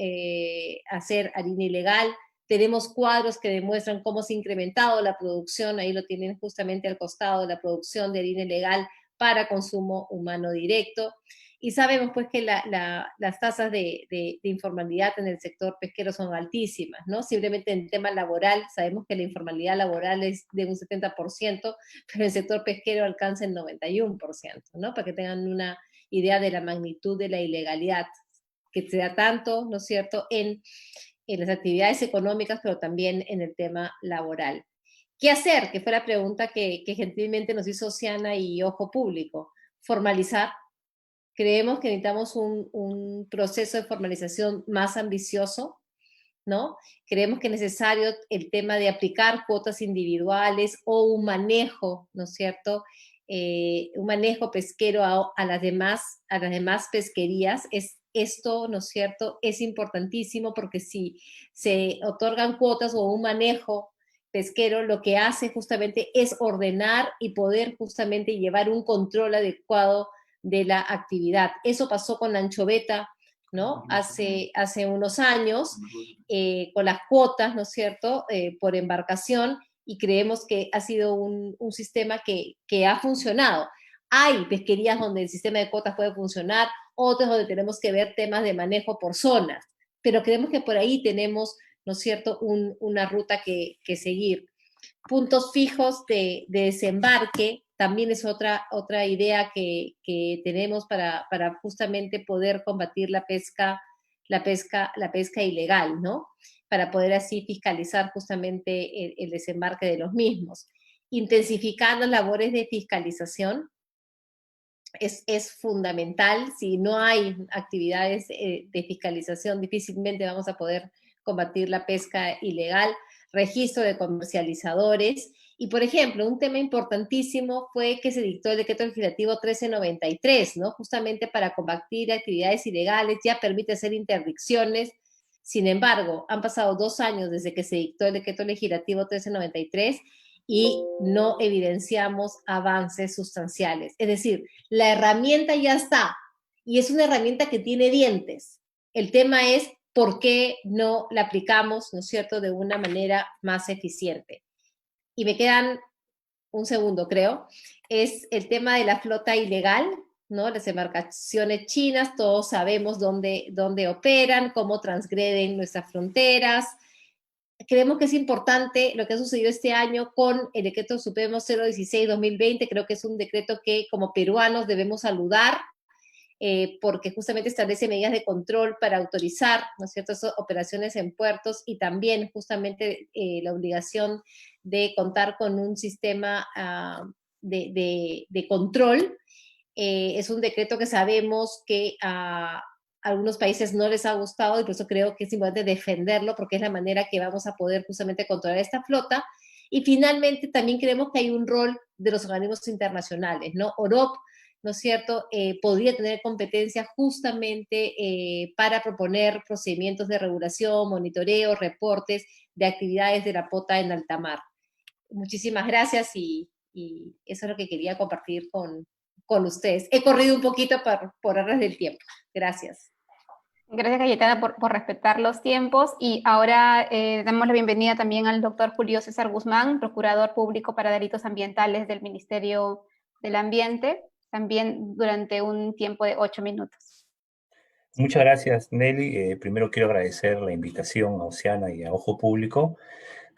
Speaker 4: hacer harina ilegal. Tenemos cuadros que demuestran cómo se ha incrementado la producción, ahí lo tienen justamente al costado, la producción de harina ilegal para consumo humano directo. Y sabemos pues que las tasas de informalidad en el sector pesquero son altísimas, ¿no? Simplemente en tema laboral, sabemos que la informalidad laboral es de un 70%, pero el sector pesquero alcanza el 91%, ¿no? Para que tengan una idea de la magnitud de la ilegalidad, que se da tanto, ¿no es cierto?, en las actividades económicas, pero también en el tema laboral. ¿Qué hacer? Que fue la pregunta que gentilmente nos hizo Oceana y Ojo Público. Formalizar. Creemos que necesitamos un proceso de formalización más ambicioso, ¿no? Creemos que es necesario el tema de aplicar cuotas individuales o un manejo, ¿no es cierto?, un manejo pesquero a las demás pesquerías. Esto, ¿no es cierto?, es importantísimo porque si se otorgan cuotas o un manejo pesquero, lo que hace justamente es ordenar y poder justamente llevar un control adecuado de la actividad. Eso pasó con la anchoveta, ¿no? Hace unos años, con las cuotas, ¿no es cierto?, por embarcación, y creemos que ha sido un sistema que ha funcionado. Hay pesquerías donde el sistema de cuotas puede funcionar, otras donde tenemos que ver temas de manejo por zonas, pero creemos que por ahí tenemos, ¿no es cierto?, una ruta que seguir. Puntos fijos de desembarque también es otra idea que tenemos para justamente poder combatir la pesca ilegal, ¿no? Para poder así fiscalizar justamente el desembarque de los mismos. Intensificar las labores de fiscalización es fundamental. Si no hay actividades de fiscalización, difícilmente vamos a poder combatir la pesca ilegal. Registro de comercializadores. Y, por ejemplo, un tema importantísimo fue que se dictó el decreto legislativo 1393, ¿no? Justamente para combatir actividades ilegales, ya permite hacer interdicciones. Sin embargo, han pasado 2 años desde que se dictó el decreto legislativo 1393 y no evidenciamos avances sustanciales. Es decir, la herramienta ya está y es una herramienta que tiene dientes. El tema es por qué no la aplicamos, ¿no es cierto?, de una manera más eficiente. Y me quedan un segundo, creo, es el tema de la flota ilegal, ¿no? Las embarcaciones chinas, todos sabemos dónde operan, cómo transgreden nuestras fronteras. Creemos que es importante lo que ha sucedido este año con el decreto supremo 016-2020, creo que es un decreto que como peruanos debemos saludar, porque justamente establece medidas de control para autorizar, ¿no es cierto?, esas operaciones en puertos y también justamente la obligación de contar con un sistema de control. Es un decreto que sabemos que a algunos países no les ha gustado y por eso creo que es importante defenderlo porque es la manera que vamos a poder justamente controlar esta flota. Y finalmente también creemos que hay un rol de los organismos internacionales, ¿no? OROP, ¿no es cierto?, podría tener competencia justamente para proponer procedimientos de regulación, monitoreo, reportes de actividades de la pota en alta mar. Muchísimas gracias y eso es lo que quería compartir con ustedes. He corrido un poquito por horas del tiempo. Gracias.
Speaker 1: Gracias, Cayetana, por respetar los tiempos. Y ahora damos la bienvenida también al doctor Julio César Guzmán, Procurador Público para Delitos Ambientales del Ministerio del Ambiente, también durante un tiempo de 8 minutos.
Speaker 5: Muchas gracias, Nelly. Primero quiero agradecer la invitación a Oceana y a Ojo Público.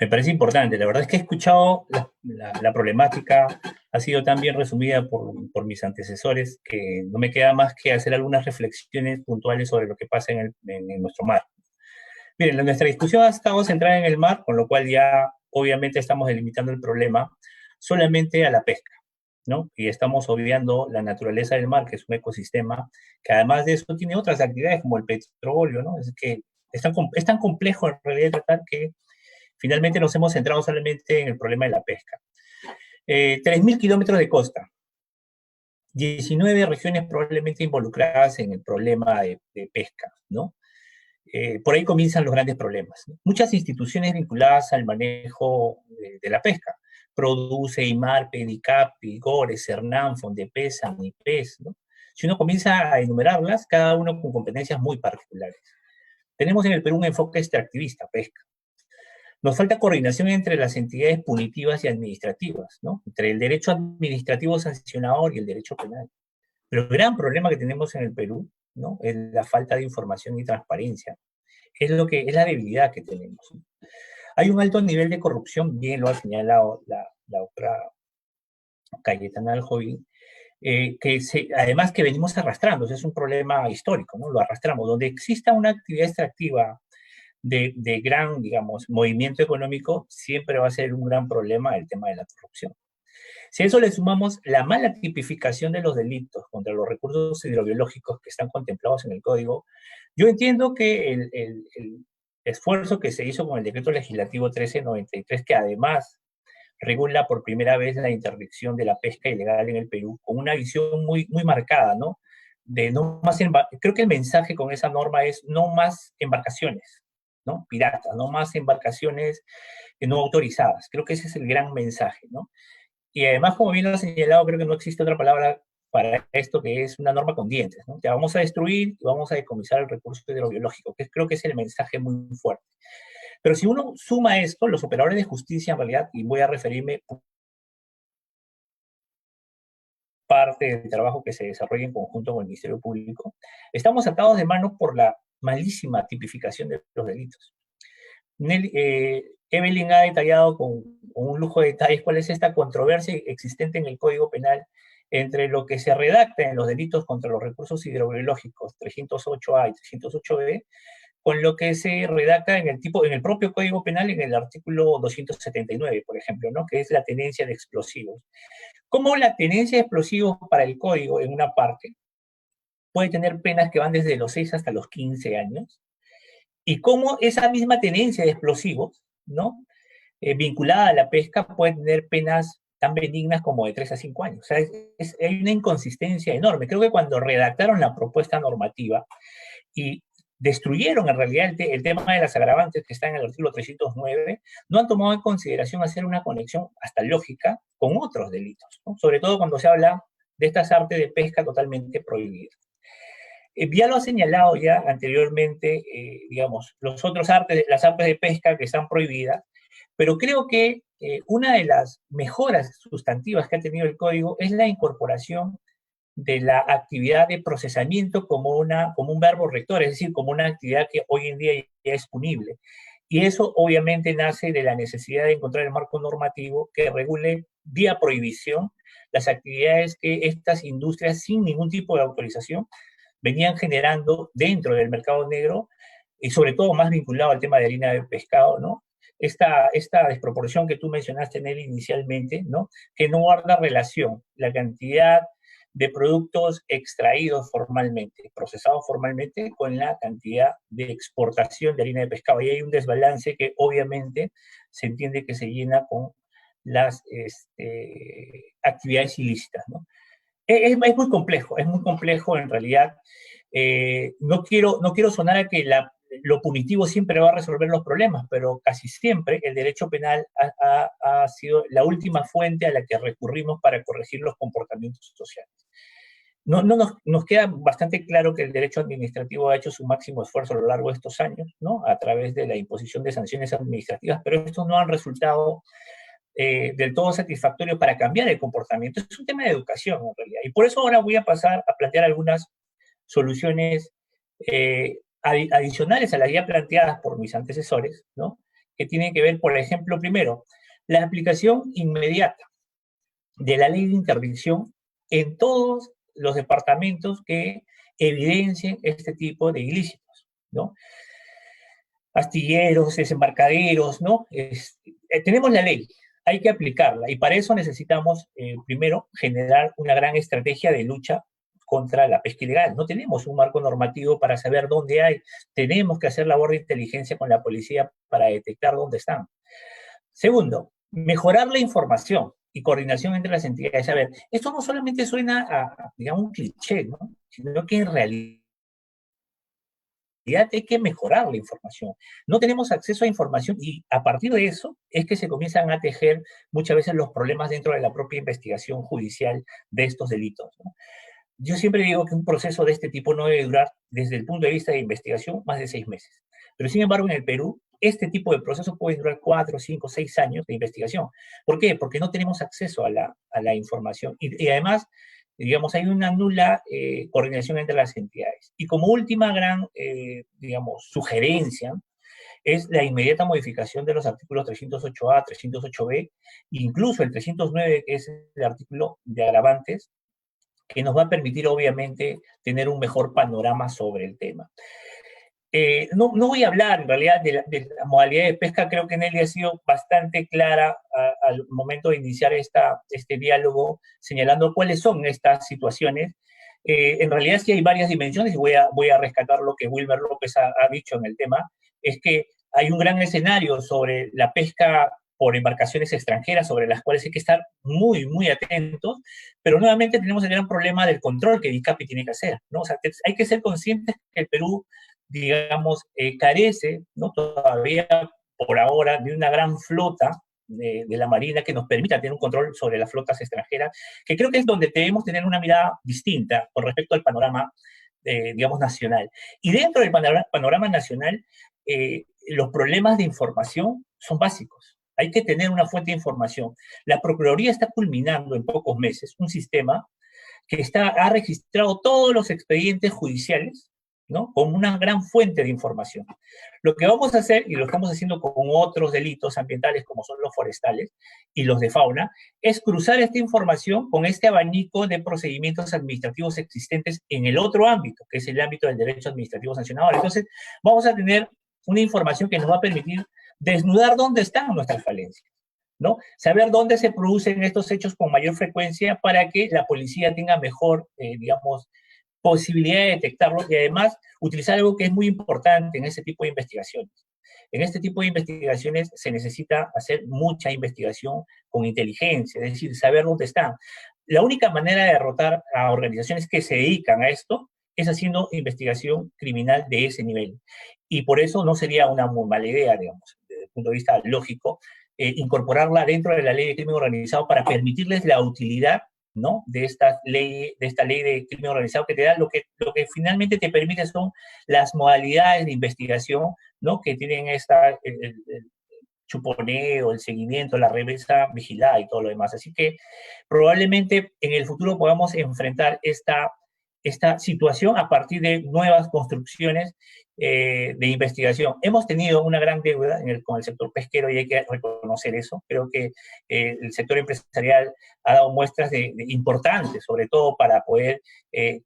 Speaker 5: Me parece importante. La verdad es que he escuchado la problemática, ha sido tan bien resumida por mis antecesores que no me queda más que hacer algunas reflexiones puntuales sobre lo que pasa en nuestro mar. Miren, nuestra discusión ha estado centrada en el mar, con lo cual ya obviamente estamos delimitando el problema solamente a la pesca, ¿no? Y estamos obviando la naturaleza del mar, que es un ecosistema, que además de eso tiene otras actividades como el petróleo, ¿no? Es que es tan complejo en realidad tratar que finalmente nos hemos centrado solamente en el problema de la pesca. 3.000 kilómetros de costa, 19 regiones probablemente involucradas en el problema de pesca, ¿no? Por ahí comienzan los grandes problemas, ¿no? Muchas instituciones vinculadas al manejo de la pesca, Produce, IMAR, PEDICAP, PIGORE, CERNAM, FONDEPESA, ANIPES, ¿no? Si uno comienza a enumerarlas, cada uno con competencias muy particulares. Tenemos en el Perú un enfoque extractivista, pesca. Nos falta coordinación entre las entidades punitivas y administrativas, ¿no? Entre el derecho administrativo sancionador y el derecho penal. Pero el gran problema que tenemos en el Perú, ¿no? Es la falta de información y transparencia. Es la debilidad que tenemos, ¿no? Hay un alto nivel de corrupción, bien lo ha señalado la doctora Cayetana Aljovín, además que venimos arrastrando, es un problema histórico, ¿no? Lo arrastramos. Donde exista una actividad extractiva de gran, digamos, movimiento económico, siempre va a ser un gran problema el tema de la corrupción. Si a eso le sumamos la mala tipificación de los delitos contra los recursos hidrobiológicos que están contemplados en el Código, yo entiendo que el esfuerzo que se hizo con el Decreto Legislativo 1393, que además regula por primera vez la interdicción de la pesca ilegal en el Perú, con una visión muy, muy marcada, ¿no? De no más creo que el mensaje con esa norma es no más embarcaciones, ¿no? Piratas, no más embarcaciones no autorizadas. Creo que ese es el gran mensaje, ¿no? Y además, como bien lo ha señalado, creo que no existe otra palabra para esto que es una norma con dientes, ¿no? Te vamos a destruir y vamos a decomisar el recurso hidrobiológico, que creo que es el mensaje muy fuerte. Pero si uno suma esto, los operadores de justicia en realidad, y voy a referirme parte del trabajo que se desarrolla en conjunto con el Ministerio Público, estamos atados de mano por la malísima tipificación de los delitos. Evelyn ha detallado con un lujo de detalles cuál es esta controversia existente en el Código Penal entre lo que se redacta en los delitos contra los recursos hidrobiológicos 308A y 308B, con lo que se redacta en el propio Código Penal en el artículo 279, por ejemplo, ¿no? Que es la tenencia de explosivos. Cómo la tenencia de explosivos para el Código, en una parte, puede tener penas que van desde los 6 hasta los 15 años, y cómo esa misma tenencia de explosivos, ¿no? Vinculada a la pesca puede tener penas tan benignas como de 3 a 5 años. O sea, hay una inconsistencia enorme. Creo que cuando redactaron la propuesta normativa y destruyeron en realidad el tema de las agravantes que está en el artículo 309, no han tomado en consideración hacer una conexión hasta lógica con otros delitos, ¿no? Sobre todo cuando se habla de estas artes de pesca totalmente prohibidas. Ya lo ha señalado ya anteriormente, digamos, las artes de pesca que están prohibidas, pero creo que una de las mejoras sustantivas que ha tenido el Código es la incorporación de la actividad de procesamiento como un verbo rector, es decir, como una actividad que hoy en día ya es punible. Y eso obviamente nace de la necesidad de encontrar el marco normativo que regule vía prohibición las actividades que estas industrias sin ningún tipo de autorización venían generando dentro del mercado negro, y sobre todo más vinculado al tema de harina de pescado, ¿no? Esta desproporción que tú mencionaste en él inicialmente, ¿no? Que no guarda relación la cantidad de productos extraídos formalmente, procesados formalmente, con la cantidad de exportación de harina de pescado. Y hay un desbalance que obviamente se entiende que se llena con las actividades ilícitas, ¿no? Es muy complejo en realidad. No quiero sonar a que lo punitivo siempre va a resolver los problemas, pero casi siempre el derecho penal ha sido la última fuente a la que recurrimos para corregir los comportamientos sociales. Nos queda bastante claro que el derecho administrativo ha hecho su máximo esfuerzo a lo largo de estos años, ¿no? A través de la imposición de sanciones administrativas, pero estos no han resultado del todo satisfactorio para cambiar el comportamiento. Es un tema de educación, en realidad. Y por eso ahora voy a pasar a plantear algunas soluciones adicionales a las ya planteadas por mis antecesores, ¿no? Que tienen que ver, por ejemplo, primero, la aplicación inmediata de la ley de interdicción en todos los departamentos que evidencien este tipo de ilícitos, ¿no? Astilleros, desembarcaderos, ¿no? Tenemos la ley, hay que aplicarla, y para eso necesitamos, primero, generar una gran estrategia de lucha contra la pesca ilegal. No tenemos un marco normativo para saber dónde hay, tenemos que hacer labor de inteligencia con la policía para detectar dónde están. Segundo, mejorar la información y coordinación entre las entidades. A ver, esto no solamente suena a digamos, un cliché, ¿no? Sino que en realidad hay que mejorar la información. No tenemos acceso a información y a partir de eso es que se comienzan a tejer muchas veces los problemas dentro de la propia investigación judicial de estos delitos, ¿no? Yo siempre digo que un proceso de este tipo no debe durar, desde el punto de vista de investigación, más de 6 meses. Pero sin embargo, en el Perú este tipo de proceso puede durar 4, 5, 6 años de investigación. ¿Por qué? Porque no tenemos acceso a la información. Y además, digamos, hay una nula coordinación entre las entidades. Y como última gran, digamos, sugerencia, es la inmediata modificación de los artículos 308A, 308B, incluso el 309, que es el artículo de agravantes, que nos va a permitir, obviamente, tener un mejor panorama sobre el tema. No voy a hablar, en realidad, de la modalidad de pesca. Creo que Nelly ha sido bastante clara al momento de iniciar este diálogo, señalando cuáles son estas situaciones. En realidad sí hay varias dimensiones, y voy a rescatar lo que Wilmer López ha dicho en el tema, es que hay un gran escenario sobre la pesca por embarcaciones extranjeras, sobre las cuales hay que estar muy, muy atentos, pero nuevamente tenemos el gran problema del control que ICAPI tiene que hacer, ¿no? O sea, hay que ser conscientes que el Perú, digamos, carece, ¿no? Todavía por ahora, de una gran flota de la Marina que nos permita tener un control sobre las flotas extranjeras, que creo que es donde debemos tener una mirada distinta con respecto al panorama, digamos, nacional. Y dentro del panorama nacional, los problemas de información son básicos. Hay que tener una fuente de información. La Procuraduría está culminando en pocos meses un sistema que ha registrado todos los expedientes judiciales, ¿no? Como una gran fuente de información. Lo que vamos a hacer, y lo estamos haciendo con otros delitos ambientales como son los forestales y los de fauna, es cruzar esta información con este abanico de procedimientos administrativos existentes en el otro ámbito, que es el ámbito del derecho administrativo sancionador. Entonces, vamos a tener una información que nos va a permitir desnudar dónde están nuestras falencias, ¿no? Saber dónde se producen estos hechos con mayor frecuencia para que la policía tenga mejor, digamos, posibilidad de detectarlos, y además utilizar algo que es muy importante en este tipo de investigaciones. En este tipo de investigaciones se necesita hacer mucha investigación con inteligencia, es decir, saber dónde están. La única manera de derrotar a organizaciones que se dedican a esto es haciendo investigación criminal de ese nivel. Y por eso no sería una muy mala idea, digamos, desde el punto de vista lógico, incorporarla dentro de la ley de crimen organizado para permitirles la utilidad, ¿no? De esta ley de crimen organizado, que te da lo que finalmente te permite son las modalidades de investigación, ¿no? Que tienen el chuponeo, el seguimiento, la revisa vigilada y todo lo demás. Así que probablemente en el futuro podamos enfrentar esta situación a partir de nuevas construcciones de investigación. Hemos tenido una gran deuda con el sector pesquero y hay que reconocer eso. Creo que el sector empresarial ha dado muestras de importantes, sobre todo para poder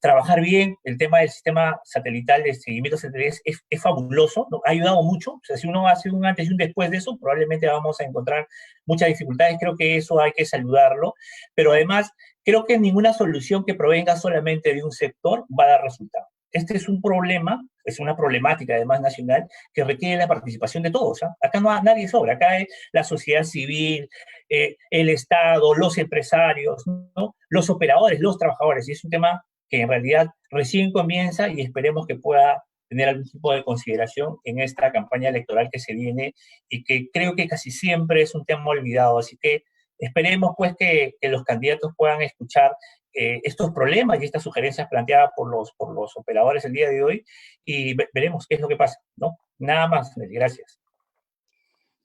Speaker 5: trabajar bien. El tema del sistema satelital de seguimiento satelital es fabuloso, ¿no? Ha ayudado mucho. O sea, si uno hace un antes y un después de eso, probablemente vamos a encontrar muchas dificultades. Creo que eso hay que saludarlo, pero además creo que ninguna solución que provenga solamente de un sector va a dar resultado. Este es un problema, es una problemática además nacional que requiere la participación de todos. ¿Eh? Acá nadie sobra, acá es la sociedad civil, el Estado, los empresarios, ¿no? Los operadores, los trabajadores, y es un tema que en realidad recién comienza y esperemos que pueda tener algún tipo de consideración en esta campaña electoral que se viene y que creo que casi siempre es un tema olvidado. Así que esperemos pues que los candidatos puedan escuchar estos problemas y estas sugerencias planteadas por los operadores el día de hoy y veremos qué es lo que pasa, ¿no? Nada más, gracias.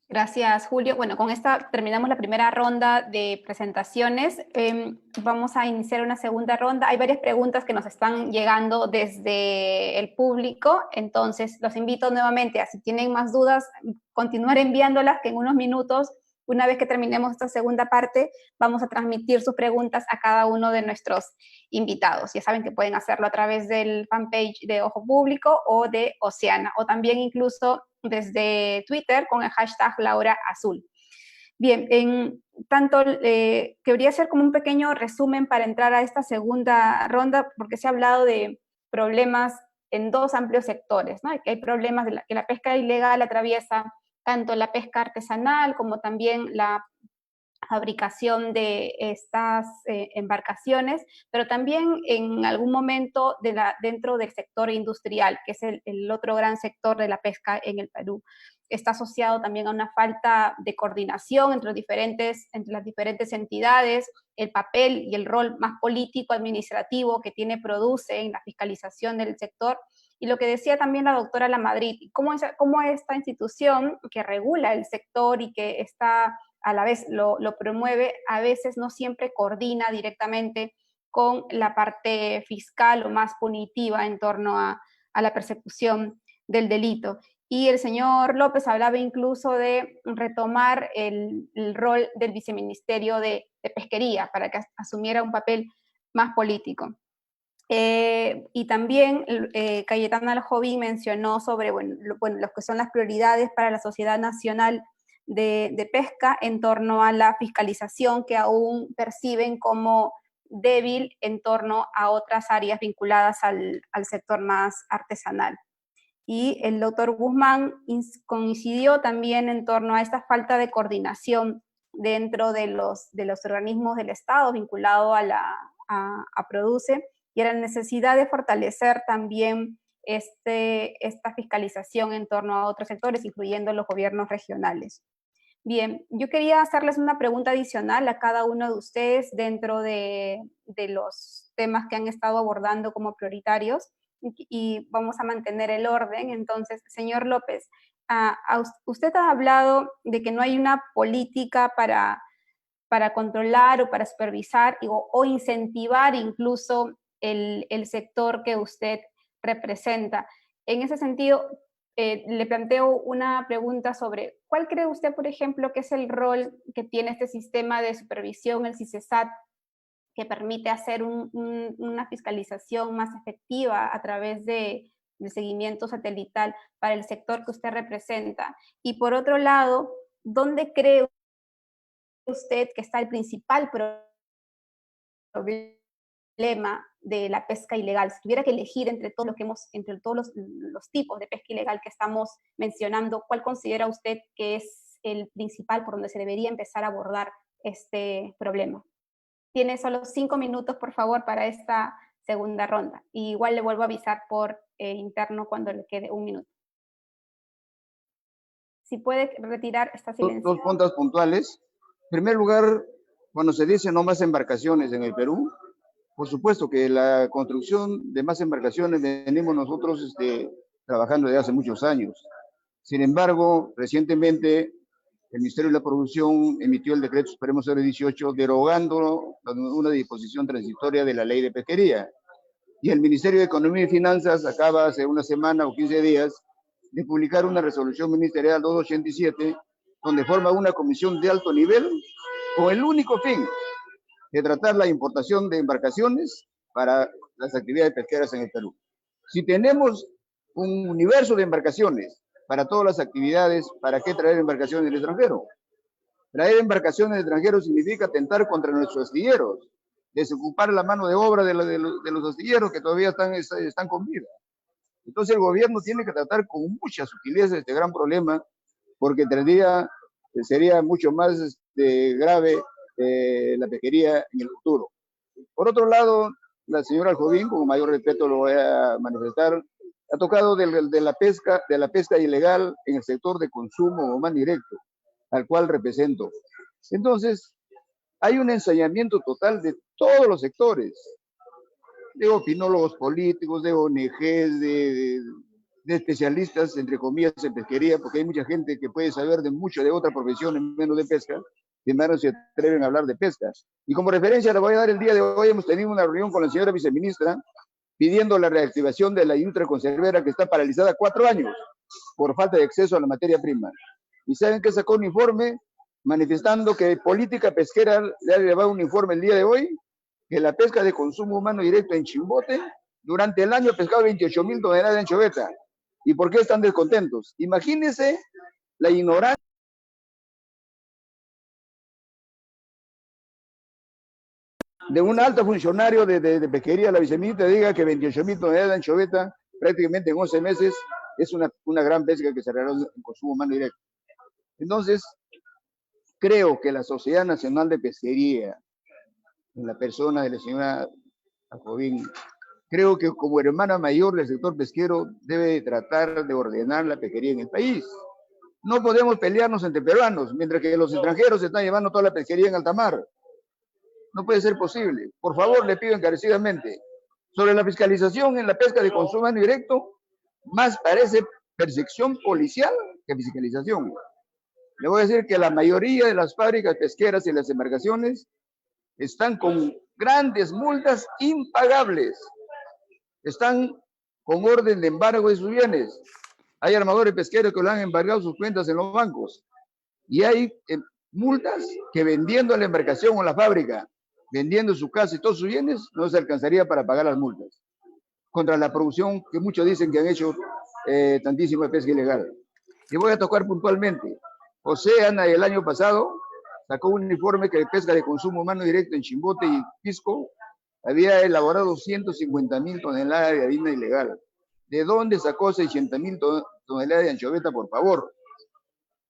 Speaker 1: Gracias, Julio. Bueno, con esta terminamos la primera ronda de presentaciones. Vamos a iniciar una segunda ronda. Hay varias preguntas que nos están llegando desde el público, entonces los invito nuevamente a, si tienen más dudas, continuar enviándolas, que en unos minutos, una vez que terminemos esta segunda parte, vamos a transmitir sus preguntas a cada uno de nuestros invitados. Ya saben que pueden hacerlo a través del fanpage de Ojo Público o de Oceana, o también incluso desde Twitter con el hashtag #LaHoraAzul. Bien, quería hacer como un pequeño resumen para entrar a esta segunda ronda, porque se ha hablado de problemas en dos amplios sectores, ¿no? Que hay problemas de que la pesca ilegal atraviesa tanto la pesca artesanal como también la fabricación de estas embarcaciones, pero también en algún momento dentro del sector industrial, que es el otro gran sector de la pesca en el Perú. Está asociado también a una falta de coordinación entre las diferentes entidades, el papel y el rol más político, administrativo que produce en la fiscalización del sector, Y lo que decía también la doctora Lamadrid, cómo esta institución que regula el sector y que está a la vez lo promueve, a veces no siempre coordina directamente con la parte fiscal o más punitiva en torno a la persecución del delito. Y el señor López hablaba incluso de retomar el rol del viceministerio de Pesquería para que asumiera un papel más político. Y también Cayetana Aljovín mencionó sobre lo que son las prioridades para la Sociedad Nacional de Pesca en torno a la fiscalización que aún perciben como débil en torno a otras áreas vinculadas al sector más artesanal. Y el doctor Guzmán coincidió también en torno a esta falta de coordinación dentro de los organismos del Estado vinculado a Produce, y a la necesidad de fortalecer también esta fiscalización en torno a otros sectores, incluyendo los gobiernos regionales. Bien, yo quería hacerles una pregunta adicional a cada uno de ustedes dentro de los temas que han estado abordando como prioritarios, y vamos a mantener el orden. Entonces, señor López, usted ha hablado de que no hay una política para controlar o para supervisar o incentivar incluso el sector que usted representa. En ese sentido, le planteo una pregunta sobre ¿cuál cree usted, por ejemplo, que es el rol que tiene este sistema de supervisión, el CICESAT, que permite hacer una fiscalización más efectiva a través del seguimiento satelital para el sector que usted representa? Y por otro lado, ¿dónde cree usted que está el principal problema de la pesca ilegal? Si tuviera que elegir entre todos los tipos de pesca ilegal que estamos mencionando, ¿cuál considera usted que es el principal por donde se debería empezar a abordar este problema? Tiene solo 5 minutos, por favor, para esta segunda ronda. Y igual le vuelvo a avisar por interno cuando le quede 1 minuto. Si puede retirar esta silenciada.
Speaker 2: Dos puntos puntuales. En primer lugar, cuando se dice no más embarcaciones en el Perú, por supuesto que la construcción de más embarcaciones venimos nosotros trabajando desde hace muchos años. Sin embargo, recientemente el Ministerio de la Producción emitió el Decreto Supremo 018 derogando una disposición transitoria de la Ley de Pesquería. Y el Ministerio de Economía y Finanzas acaba hace una semana o 15 días de publicar una resolución ministerial 287 donde forma una comisión de alto nivel con el único fin de tratar la importación de embarcaciones para las actividades pesqueras en el Perú. Si tenemos un universo de embarcaciones para todas las actividades, ¿para qué traer embarcaciones del extranjero? Traer embarcaciones del extranjero significa atentar contra nuestros astilleros, desocupar la mano de obra de los astilleros que todavía están con vida. Entonces el gobierno tiene que tratar con mucha sutileza este gran problema, porque sería mucho más grave la pesquería en el futuro. Por otro lado, la señora Aljovín, con mayor respeto lo voy a manifestar, ha tocado de la pesca ilegal en el sector de consumo más directo, al cual represento. Entonces, hay un ensañamiento total de todos los sectores, de opinólogos políticos, de ONGs, de especialistas, entre comillas, en pesquería, porque hay mucha gente que puede saber de mucho de otra profesión, menos de pesca, que menos se atreven a hablar de pesca. Y como referencia le voy a dar el día de hoy, hemos tenido una reunión con la señora viceministra pidiendo la reactivación de la industria conservera que está paralizada 4 años por falta de acceso a la materia prima. Y saben que sacó un informe manifestando que política pesquera le ha llevado un informe el día de hoy, que la pesca de consumo humano directo en Chimbote, durante el año ha pescado 28.000 toneladas de anchoveta. ¿Y por qué están descontentos? Imagínense la ignorancia de un alto funcionario de pesquería, la viceministra diga que 28.000 toneladas de anchoveta prácticamente en 11 meses es una gran pesca que se realiza en consumo humano directo. Entonces, creo que la Sociedad Nacional de Pesquería, en la persona de la señora Aljovín, creo que como hermana mayor del sector pesquero debe tratar de ordenar la pesquería en el país. No podemos pelearnos entre peruanos, mientras que los extranjeros se están llevando toda la pesquería en alta mar. No puede ser posible. Por favor, le pido encarecidamente, sobre la fiscalización en la pesca de consumo directo, más parece persecución policial que fiscalización. Le voy a decir que la mayoría de las fábricas pesqueras y las embarcaciones están con grandes multas impagables. Están con orden de embargo de sus bienes. Hay armadores pesqueros que lo han embargado sus cuentas en los bancos. Y hay multas que vendiendo la embarcación o la fábrica, vendiendo su casa y todos sus bienes, no se alcanzaría para pagar las multas. Contra la producción que muchos dicen que han hecho tantísima pesca ilegal. Y voy a tocar puntualmente. Oceana el año pasado sacó un informe que de pesca de consumo humano directo en Chimbote y Pisco había elaborado 150.000 toneladas de harina ilegal. ¿De dónde sacó 600.000 toneladas de anchoveta, por favor?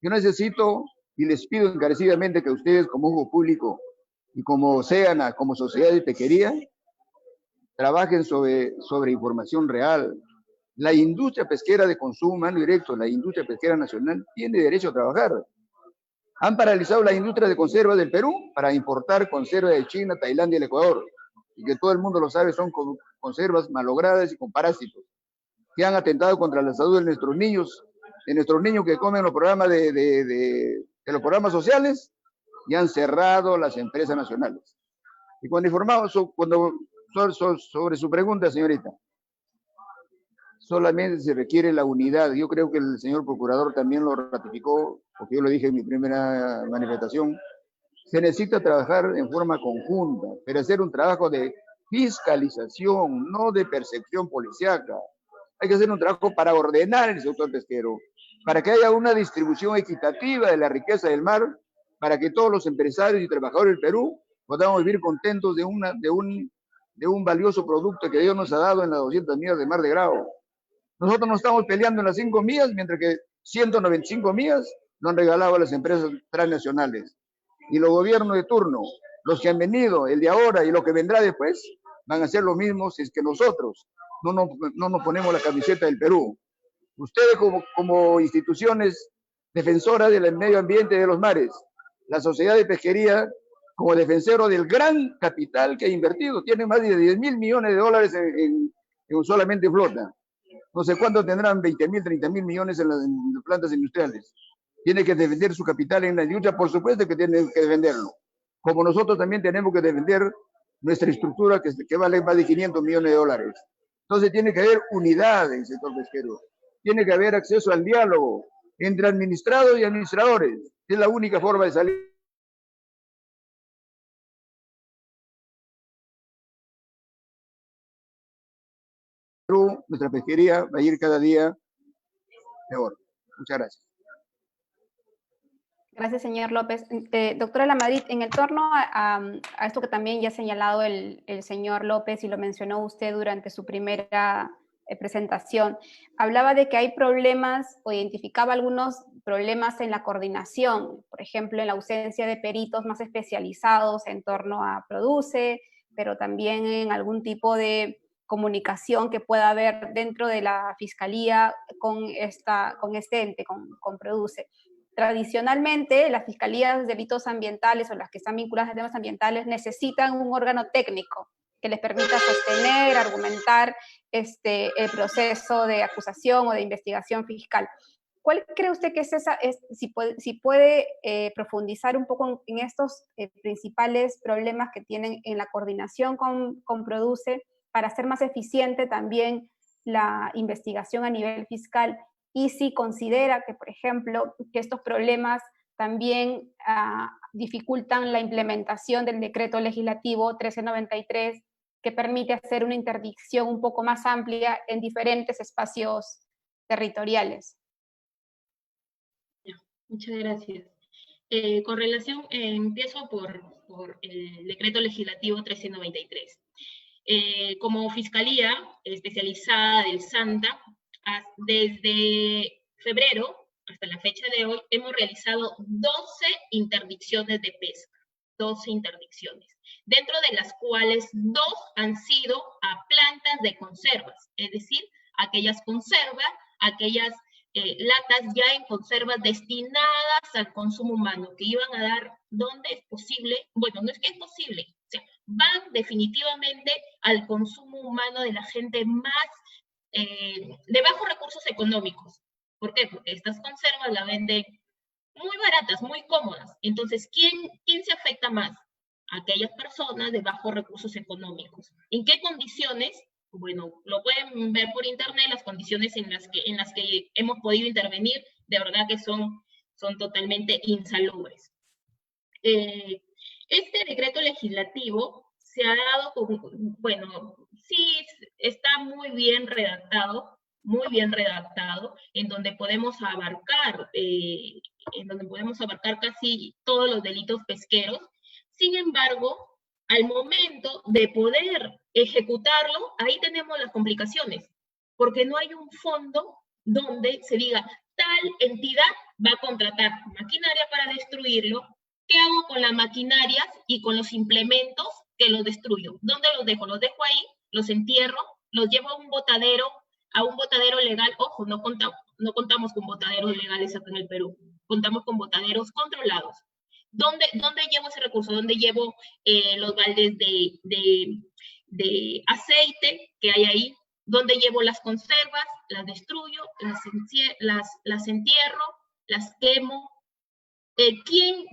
Speaker 2: Yo necesito y les pido encarecidamente que ustedes como ojo público y como Oceana, como sociedad de pesquería, trabajen sobre información real. La industria pesquera de consumo humano directo, la industria pesquera nacional, tiene derecho a trabajar. Han paralizado la industria de conservas del Perú para importar conservas de China, Tailandia y el Ecuador. Y que todo el mundo lo sabe, son conservas malogradas y con parásitos, que han atentado contra la salud de nuestros niños que comen los programas de los programas sociales, y han cerrado las empresas nacionales. Y cuando informamos sobre su pregunta, señorita, solamente se requiere la unidad. Yo creo que el señor procurador también lo ratificó, porque yo lo dije en mi primera manifestación. Se necesita trabajar en forma conjunta, pero hacer un trabajo de fiscalización, no de persecución policíaca. Hay que hacer un trabajo para ordenar el sector pesquero, para que haya una distribución equitativa de la riqueza del mar, para que todos los empresarios y trabajadores del Perú podamos vivir contentos de un valioso producto que Dios nos ha dado en las 200 millas de Mar de Grau. Nosotros no estamos peleando en las 5 millas, mientras que 195 millas lo han regalado a las empresas transnacionales. Y los gobiernos de turno, los que han venido, el de ahora y lo que vendrá después, van a hacer lo mismo si es que nosotros no nos ponemos la camiseta del Perú. Ustedes como instituciones defensoras del medio ambiente y de los mares, la sociedad de pesquería como defensor del gran capital que ha invertido, tiene más de 10.000 millones de dólares en solamente flota. No sé cuánto tendrán, 20.000, 30.000 millones en las plantas industriales. Tiene que defender su capital en la industria, por supuesto que tiene que defenderlo. Como nosotros también tenemos que defender nuestra estructura que vale más de 500 millones de dólares. Entonces tiene que haber unidad en el sector pesquero. Tiene que haber acceso al diálogo entre administrados y administradores. Es la única forma de salir. Nuestra pesquería va a ir cada día mejor. Muchas gracias.
Speaker 1: Gracias, señor López. Doctora Lamadrid, en torno a esto que también ya ha señalado el señor López y lo mencionó usted durante su primera presentación, hablaba de que hay problemas o identificaba algunos problemas en la coordinación, por ejemplo, en la ausencia de peritos más especializados en torno a Produce, pero también en algún tipo de comunicación que pueda haber dentro de la Fiscalía con este ente, con Produce. Tradicionalmente, las fiscalías de delitos ambientales o las que están vinculadas a temas ambientales necesitan un órgano técnico que les permita sostener, argumentar el proceso de acusación o de investigación fiscal. ¿Cuál cree usted que es esa, si puede profundizar un poco en estos principales problemas que tienen en la coordinación con Produce para hacer más eficiente también la investigación a nivel fiscal? Y si considera que, por ejemplo, que estos problemas también dificultan la implementación del decreto legislativo 1393, que permite hacer una interdicción un poco más amplia en diferentes espacios territoriales.
Speaker 3: Muchas gracias. Con relación, empiezo por el decreto legislativo 1393. Como Fiscalía Especializada del SANTA, desde febrero hasta la fecha de hoy, hemos realizado 12 interdicciones de pesca, 12 interdicciones, dentro de las cuales 2 han sido a plantas de conservas, es decir, aquellas conservas, aquellas latas ya en conservas destinadas al consumo humano, que iban a dar donde es posible, bueno, no es que es posible, o sea, van definitivamente al consumo humano de la gente más de bajos recursos económicos. ¿Por qué? Porque estas conservas las venden muy baratas, muy cómodas. Entonces, ¿quién se afecta más? Aquellas personas de bajos recursos económicos. ¿En qué condiciones? Bueno, lo pueden ver por internet, las condiciones en las que hemos podido intervenir, de verdad que son totalmente insalubres. Este decreto legislativo se ha dado bueno, sí está muy bien redactado, en donde podemos abarcar casi todos los delitos pesqueros. Sin embargo, al momento de poder ejecutarlo, ahí tenemos las complicaciones, porque no hay un fondo donde se diga, tal entidad va a contratar maquinaria para destruirlo. ¿Qué hago con las maquinarias y con los implementos que los destruyo? ¿Dónde los dejo? Los dejo ahí, los entierro, los llevo a un botadero legal. Ojo, no contamos con botaderos legales acá en el Perú, contamos con botaderos controlados. ¿Dónde llevo ese recurso? ¿Dónde llevo los baldes de aceite que hay ahí? ¿Dónde llevo las conservas? Las destruyo, las entierro, las quemo. ¿Quién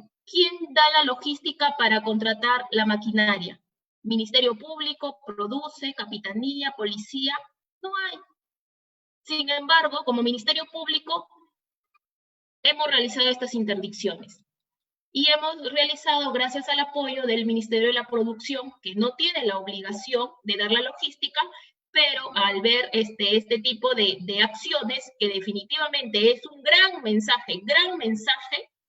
Speaker 3: da la logística para contratar la maquinaria? Ministerio Público, produce, Capitanía, Policía, no hay. Sin embargo, como Ministerio Público, hemos realizado estas interdicciones. Y hemos realizado, gracias al apoyo del Ministerio de la Producción, que no tiene la obligación de dar la logística, pero al ver este tipo de acciones, que definitivamente es un gran mensaje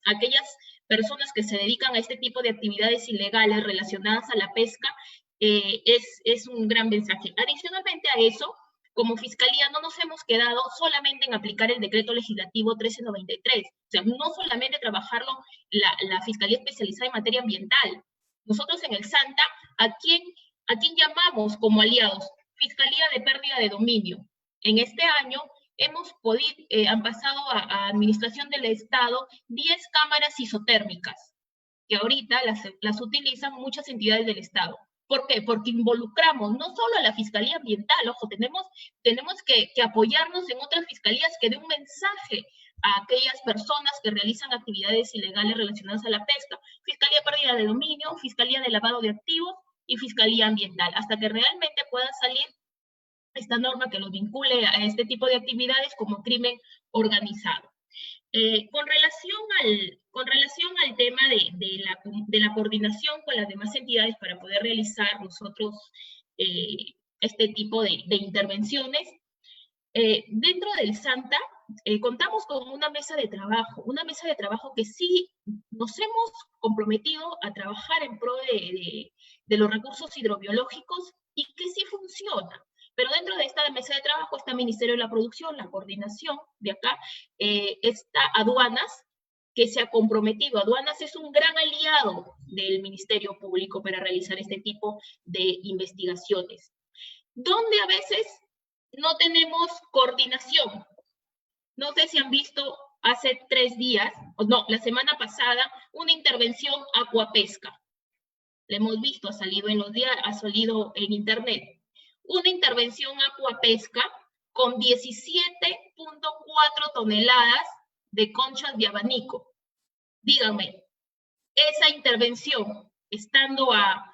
Speaker 3: a aquellas personas que se dedican a este tipo de actividades ilegales relacionadas a la pesca, es un gran mensaje. Adicionalmente a eso, como Fiscalía no nos hemos quedado solamente en aplicar el decreto legislativo 1393, o sea, no solamente trabajarlo la Fiscalía Especializada en Materia Ambiental. Nosotros en el Santa, ¿a quién llamamos como aliados? Fiscalía de Pérdida de Dominio. En este año han pasado a Administración del Estado 10 cámaras isotérmicas, que ahorita las utilizan muchas entidades del Estado. ¿Por qué? Porque involucramos no solo a la Fiscalía Ambiental, ojo, tenemos que apoyarnos en otras fiscalías que den un mensaje a aquellas personas que realizan actividades ilegales relacionadas a la pesca. Fiscalía de Pérdida de Dominio, Fiscalía de Lavado de Activos y Fiscalía Ambiental, hasta que realmente pueda salir esta norma que los vincule a este tipo de actividades como crimen organizado. Con relación al tema de la coordinación con las demás entidades para poder realizar nosotros este tipo de intervenciones, dentro del Santa contamos con una mesa de trabajo que sí nos hemos comprometido a trabajar en pro de los recursos hidrobiológicos y que sí funciona. Pero dentro de esta mesa de trabajo está el Ministerio de la Producción, la coordinación de acá, está Aduanas, que se ha comprometido. Aduanas es un gran aliado del Ministerio Público para realizar este tipo de investigaciones. Donde a veces no tenemos coordinación. No sé si han visto hace 3 días, no, la semana pasada, una intervención Acuapesca. La hemos visto, ha salido en internet. Una intervención Acuapesca con 17.4 toneladas de conchas de abanico. Díganme, esa intervención, estando a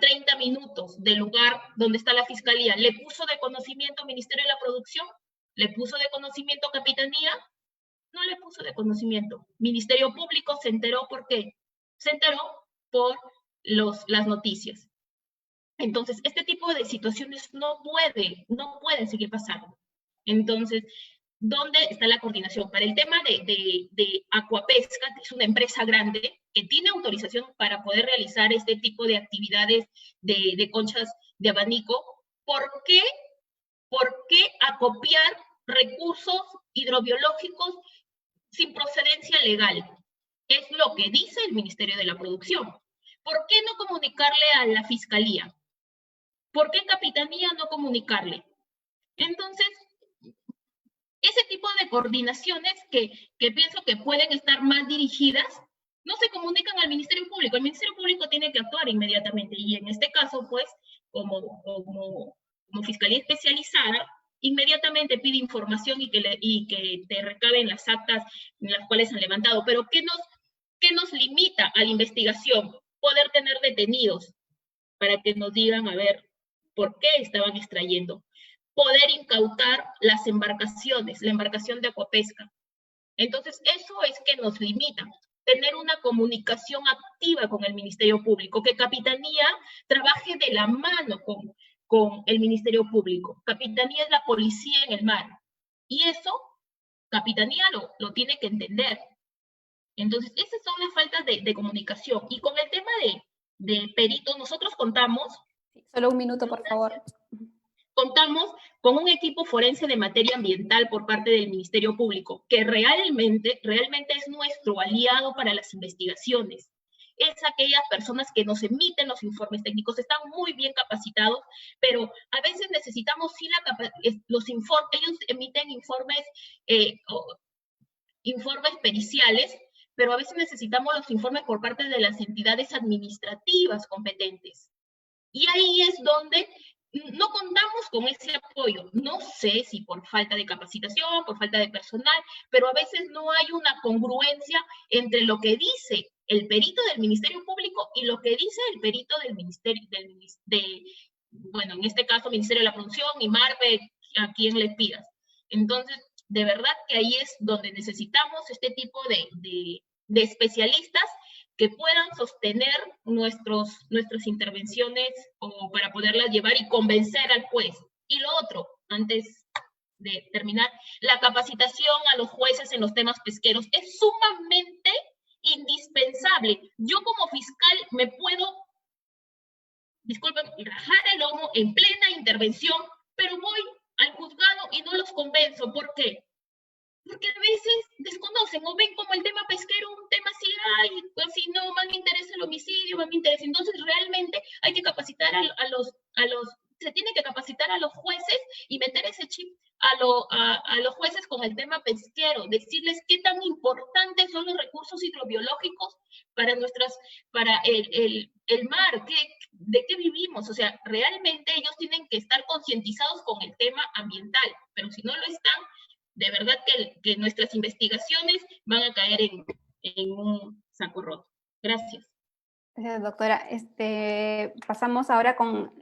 Speaker 3: 30 minutos del lugar donde está la Fiscalía, ¿le puso de conocimiento Ministerio de la Producción? ¿Le puso de conocimiento Capitanía? No le puso de conocimiento. Ministerio Público se enteró, ¿por qué? Se enteró por las noticias. Entonces, este tipo de situaciones no pueden seguir pasando. Entonces, ¿dónde está la coordinación? Para el tema de Acuapesca, que es una empresa grande, que tiene autorización para poder realizar este tipo de actividades de conchas de abanico, ¿por qué acopiar recursos hidrobiológicos sin procedencia legal? Es lo que dice el Ministerio de la Producción. ¿Por qué no comunicarle a la Fiscalía? ¿Por qué Capitanía no comunicarle? Entonces, ese tipo de coordinaciones que pienso que pueden estar más dirigidas, no se comunican al Ministerio Público. El Ministerio Público tiene que actuar inmediatamente y en este caso, pues, como Fiscalía Especializada, inmediatamente pide información y que te recaben las actas en las cuales han levantado. Pero ¿qué nos limita a la investigación? Poder tener detenidos para que nos digan, a ver, ¿por qué estaban extrayendo? Poder incautar las embarcaciones, la embarcación de Aquapesca. Entonces, eso es que nos limita. Tener una comunicación activa con el Ministerio Público, que Capitanía trabaje de la mano con el Ministerio Público. Capitanía es la policía en el mar. Y eso, Capitanía lo tiene que entender. Entonces, esas son las faltas de comunicación. Y con el tema de peritos, nosotros contamos...
Speaker 1: Solo un minuto, por favor.
Speaker 3: Contamos con un equipo forense de materia ambiental por parte del Ministerio Público, que realmente es nuestro aliado para las investigaciones. Es aquellas personas que nos emiten los informes técnicos, están muy bien capacitados, pero a veces necesitamos sí los informes, ellos emiten informes periciales, pero a veces necesitamos los informes por parte de las entidades administrativas competentes. Y ahí es donde no contamos con ese apoyo. No sé si por falta de capacitación, por falta de personal, pero a veces no hay una congruencia entre lo que dice el perito del Ministerio Público y lo que dice el perito del Ministerio, bueno, en este caso, Ministerio de la Producción y MARPE, a quien le pidas. Entonces, de verdad que ahí es donde necesitamos este tipo de especialistas que puedan sostener nuestras intervenciones o para poderlas llevar y convencer al juez. Y lo otro, antes de terminar, la capacitación a los jueces en los temas pesqueros es sumamente indispensable. Yo como fiscal me puedo, disculpen, rajar el lomo en plena intervención, pero voy al juzgado y no los convenzo. ¿Por qué? Porque a veces desconocen o ven como el tema pesquero un tema así, ay, pues si no, más me interesa el homicidio, más me interesa. Entonces realmente hay que capacitar se tiene que capacitar a los jueces y meter ese chip a los jueces con el tema pesquero, decirles qué tan importantes son los recursos hidrobiológicos para el mar, de qué vivimos. O sea, realmente ellos tienen que estar concientizados con el tema ambiental, pero si no lo están, de verdad que nuestras investigaciones van a caer en un saco roto. Gracias.
Speaker 1: Gracias, doctora. Pasamos ahora con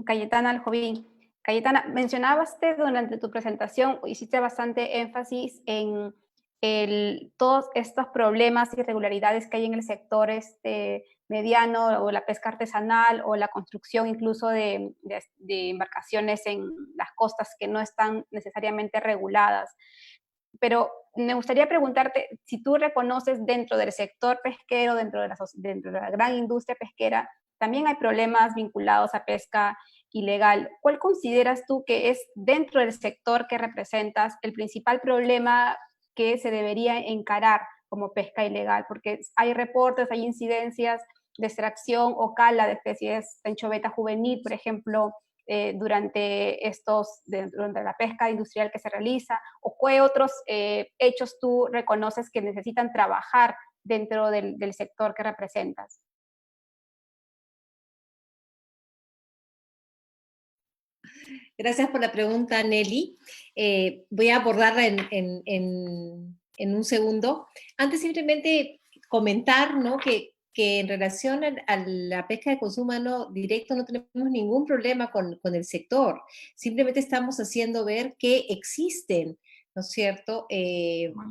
Speaker 1: Cayetana Aljovín. Cayetana, mencionabas durante tu presentación, hiciste bastante énfasis en todos estos problemas y irregularidades que hay en el sector mediano, o la pesca artesanal, o la construcción incluso de embarcaciones en las costas que no están necesariamente reguladas. Pero me gustaría preguntarte si tú reconoces dentro del sector pesquero, dentro de la gran industria pesquera, también hay problemas vinculados a pesca ilegal. ¿Cuál consideras tú que es dentro del sector que representas el principal problema que se debería encarar como pesca ilegal? Porque hay reportes, hay incidencias de extracción o cala de especies de anchoveta juvenil, por ejemplo, durante la pesca industrial que se realiza, o qué otros hechos tú reconoces que necesitan trabajar dentro del sector que representas.
Speaker 4: Gracias por la pregunta, Nelly. Voy a abordarla en un segundo. Antes simplemente comentar, ¿no?, que en relación a la pesca de consumo humano directo no tenemos ningún problema con el sector. Simplemente estamos haciendo ver que existen, ¿no es cierto?,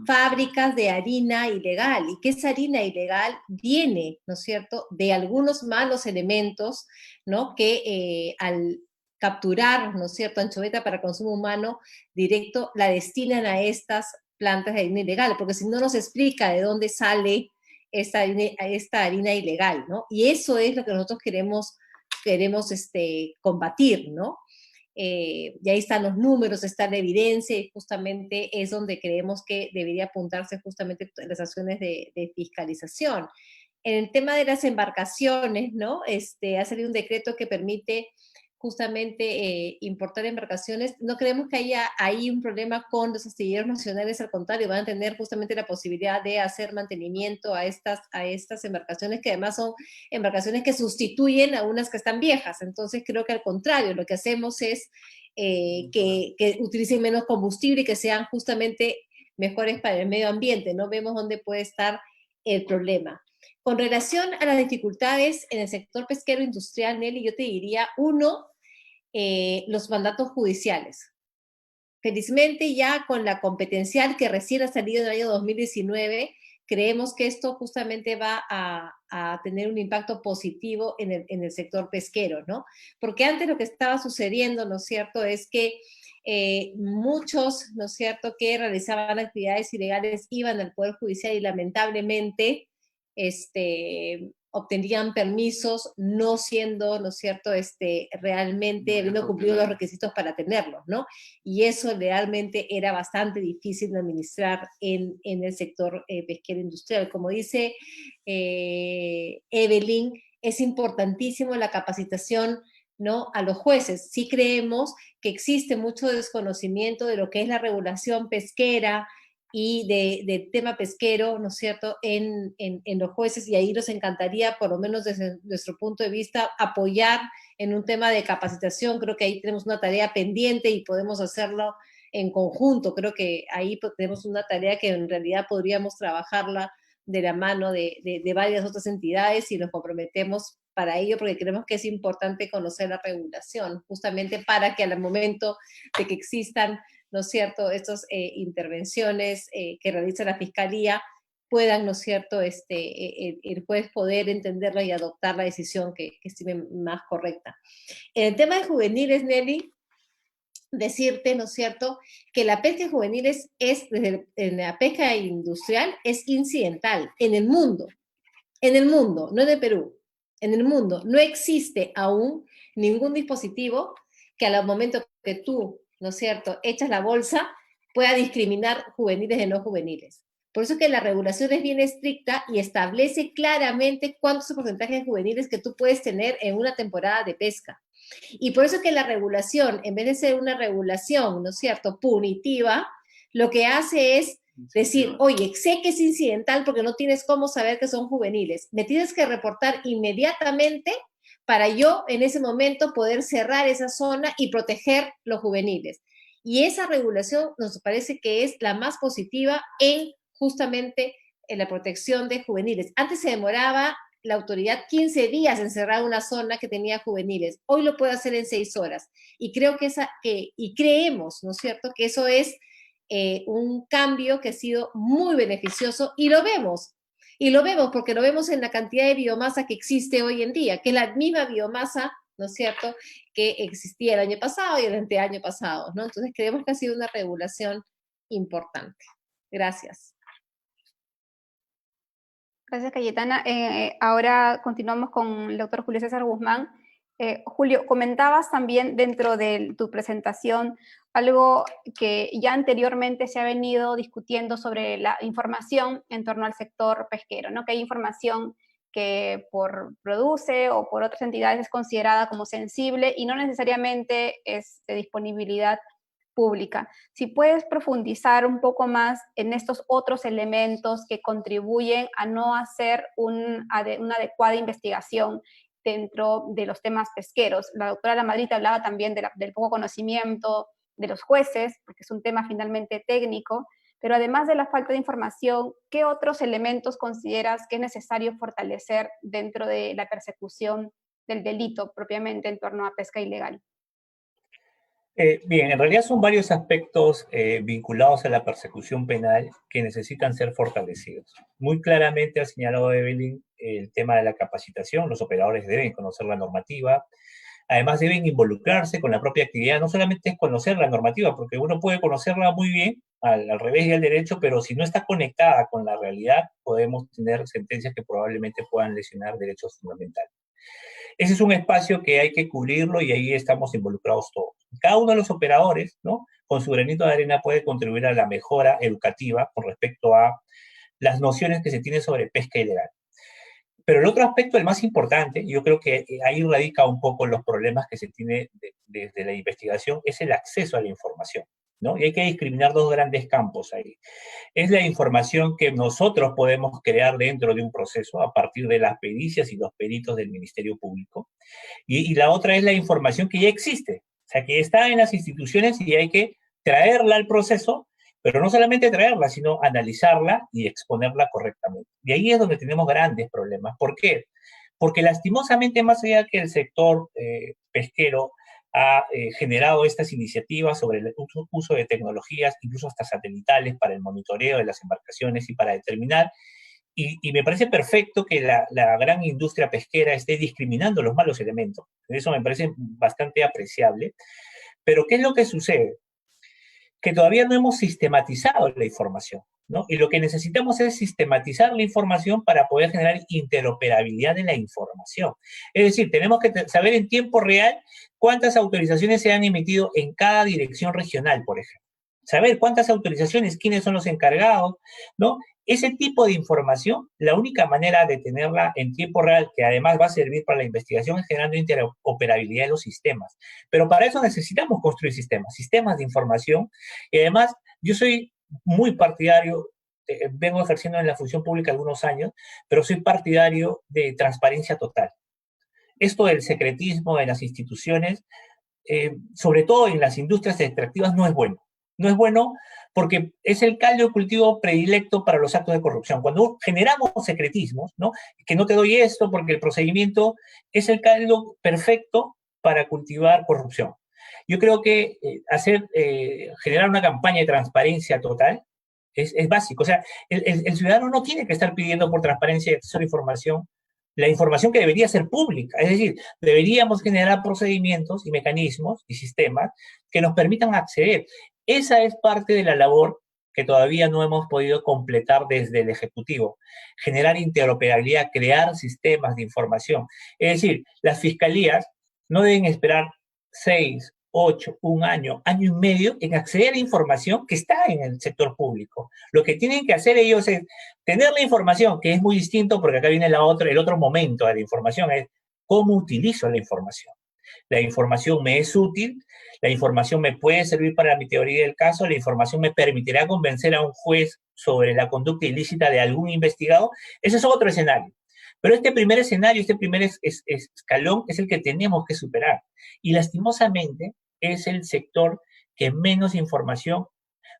Speaker 4: fábricas de harina ilegal, y que esa harina ilegal viene, ¿no es cierto?, de algunos malos elementos, ¿no?, que al capturar, ¿no es cierto?, anchoveta para consumo humano directo, la destinan a estas plantas de harina ilegal, porque si no nos explica de dónde sale esta harina ilegal, ¿no? Y eso es lo que nosotros queremos combatir, ¿no? Y ahí están los números, está la evidencia, y justamente es donde creemos que debería apuntarse justamente las acciones de fiscalización. En el tema de las embarcaciones, ¿no?, ha salido un decreto que permite justamente importar embarcaciones. No creemos que haya ahí un problema con los astilleros nacionales, al contrario, van a tener justamente la posibilidad de hacer mantenimiento a estas embarcaciones, que además son embarcaciones que sustituyen a unas que están viejas. Entonces creo que al contrario, lo que hacemos es que utilicen menos combustible y que sean justamente mejores para el medio ambiente. No vemos dónde puede estar el problema. Con relación a las dificultades en el sector pesquero industrial, Nelly, yo te diría, uno, los mandatos judiciales. Felizmente ya con la competencial que recién ha salido en el año 2019, creemos que esto justamente va a tener un impacto positivo en el sector pesquero, ¿no? Porque antes lo que estaba sucediendo, ¿no es cierto?, es que muchos, ¿no es cierto?, que realizaban actividades ilegales iban al Poder Judicial y lamentablemente obtenían permisos no siendo, ¿no es cierto?, realmente habiendo cumplido los requisitos para tenerlos, ¿no? Y eso realmente era bastante difícil de administrar en el sector pesquero industrial. Como dice Evelyn, es importantísimo la capacitación, ¿no?, a los jueces. Sí creemos que existe mucho desconocimiento de lo que es la regulación pesquera y de tema pesquero, ¿no es cierto?, en los jueces, y ahí nos encantaría, por lo menos desde nuestro punto de vista, apoyar en un tema de capacitación. Creo que ahí tenemos una tarea pendiente y podemos hacerlo en conjunto. Creo que ahí tenemos una tarea que en realidad podríamos trabajarla de la mano de varias otras entidades y nos comprometemos para ello, porque creemos que es importante conocer la regulación, justamente para que al momento de que existan, ¿no es cierto?, estas intervenciones que realiza la Fiscalía, puedan, ¿no es cierto?, el juez poder entenderla y adoptar la decisión que estime más correcta. En el tema de juveniles, Nelly, decirte, ¿no es cierto?, que la pesca juvenil en la pesca industrial es incidental en el mundo, no en el Perú, en el mundo. No existe aún ningún dispositivo que al momento que tú, ¿no es cierto?, echas la bolsa, pueda discriminar juveniles de no juveniles. Por eso que la regulación es bien estricta y establece claramente cuántos porcentajes juveniles que tú puedes tener en una temporada de pesca. Y por eso que la regulación, en vez de ser una regulación, ¿no es cierto?, punitiva, lo que hace es decir, oye, sé que es incidental porque no tienes cómo saber que son juveniles. Me tienes que reportar inmediatamente para yo en ese momento poder cerrar esa zona y proteger los juveniles. Y esa regulación nos parece que es la más positiva justamente en la protección de juveniles. Antes se demoraba la autoridad 15 días en cerrar una zona que tenía juveniles. Hoy lo puede hacer en 6 horas. Y creo y creemos, ¿no es cierto?, que eso es un cambio que ha sido muy beneficioso y lo vemos porque lo vemos en la cantidad de biomasa que existe hoy en día, que es la misma biomasa, ¿no es cierto?, que existía el año pasado y el anteaño pasado, ¿no? Entonces creemos que ha sido una regulación importante. Gracias.
Speaker 1: Gracias, Cayetana. Ahora continuamos con el doctor Julio César Guzmán. Julio, comentabas también dentro de tu presentación algo que ya anteriormente se ha venido discutiendo sobre la información en torno al sector pesquero, ¿no? Que hay información que por Produce o por otras entidades es considerada como sensible y no necesariamente es de disponibilidad pública. Si puedes profundizar un poco más en estos otros elementos que contribuyen a no hacer una adecuada investigación dentro de los temas pesqueros. La doctora Lamadrid hablaba también del poco conocimiento de los jueces, porque es un tema finalmente técnico, pero además de la falta de información, ¿qué otros elementos consideras que es necesario fortalecer dentro de la persecución del delito propiamente en torno a pesca ilegal?
Speaker 5: Bien, en realidad son varios aspectos vinculados a la persecución penal que necesitan ser fortalecidos. Muy claramente ha señalado Evelyn el tema de la capacitación. Los operadores deben conocer la normativa. Además deben involucrarse con la propia actividad. No solamente es conocer la normativa, porque uno puede conocerla muy bien al revés y al derecho, pero si no está conectada con la realidad, podemos tener sentencias que probablemente puedan lesionar derechos fundamentales. Ese es un espacio que hay que cubrirlo y ahí estamos involucrados todos. Cada uno de los operadores, ¿no?, con su granito de arena puede contribuir a la mejora educativa con respecto a las nociones que se tienen sobre pesca ilegal. Pero el otro aspecto, el más importante, yo creo que ahí radica un poco los problemas que se tiene desde la investigación, es el acceso a la información, ¿no? Y hay que discriminar dos grandes campos ahí. Es la información que nosotros podemos crear dentro de un proceso a partir de las pericias y los peritos del Ministerio Público. Y la otra es la información que ya existe, o sea, que está en las instituciones y hay que traerla al proceso, pero no solamente traerla, sino analizarla y exponerla correctamente. Y ahí es donde tenemos grandes problemas. ¿Por qué? Porque lastimosamente, más allá que el sector pesquero ha generado estas iniciativas sobre el uso de tecnologías, incluso hasta satelitales, para el monitoreo de las embarcaciones y para determinar, y me parece perfecto que la gran industria pesquera esté discriminando los malos elementos. Eso me parece bastante apreciable. Pero ¿qué es lo que sucede? Que todavía no hemos sistematizado la información, ¿no? Y lo que necesitamos es sistematizar la información para poder generar interoperabilidad de la información. Es decir, tenemos que saber en tiempo real cuántas autorizaciones se han emitido en cada dirección regional, por ejemplo. Saber cuántas autorizaciones, quiénes son los encargados, ¿no? Ese tipo de información, la única manera de tenerla en tiempo real, que además va a servir para la investigación, es generando interoperabilidad de los sistemas. Pero para eso necesitamos construir sistemas de información. Y además, yo soy muy partidario, vengo ejerciendo en la función pública algunos años, pero soy partidario de transparencia total. Esto del secretismo de las instituciones, sobre todo en las industrias extractivas, no es bueno. No es bueno porque es el caldo de cultivo predilecto para los actos de corrupción. Cuando generamos secretismos, ¿no? Que no te doy esto porque el procedimiento es el caldo perfecto para cultivar corrupción. Yo creo que generar una campaña de transparencia total es básico. O sea, el ciudadano no tiene que estar pidiendo por transparencia y acceso a la información que debería ser pública. Es decir, deberíamos generar procedimientos y mecanismos y sistemas que nos permitan acceder. Esa es parte de la labor que todavía no hemos podido completar desde el Ejecutivo. Generar interoperabilidad, crear sistemas de información. Es decir, las fiscalías no deben esperar 6, 8, un año y medio en acceder a información que está en el sector público. Lo que tienen que hacer ellos es tener la información, que es muy distinto porque acá viene el otro momento de la información, es cómo utilizo la información. La información me es útil, la información me puede servir para mi teoría del caso, la información me permitirá convencer a un juez sobre la conducta ilícita de algún investigado. Ese es otro escenario. Pero este primer escenario, este primer escalón es el que tenemos que superar. Y lastimosamente es el sector que menos información,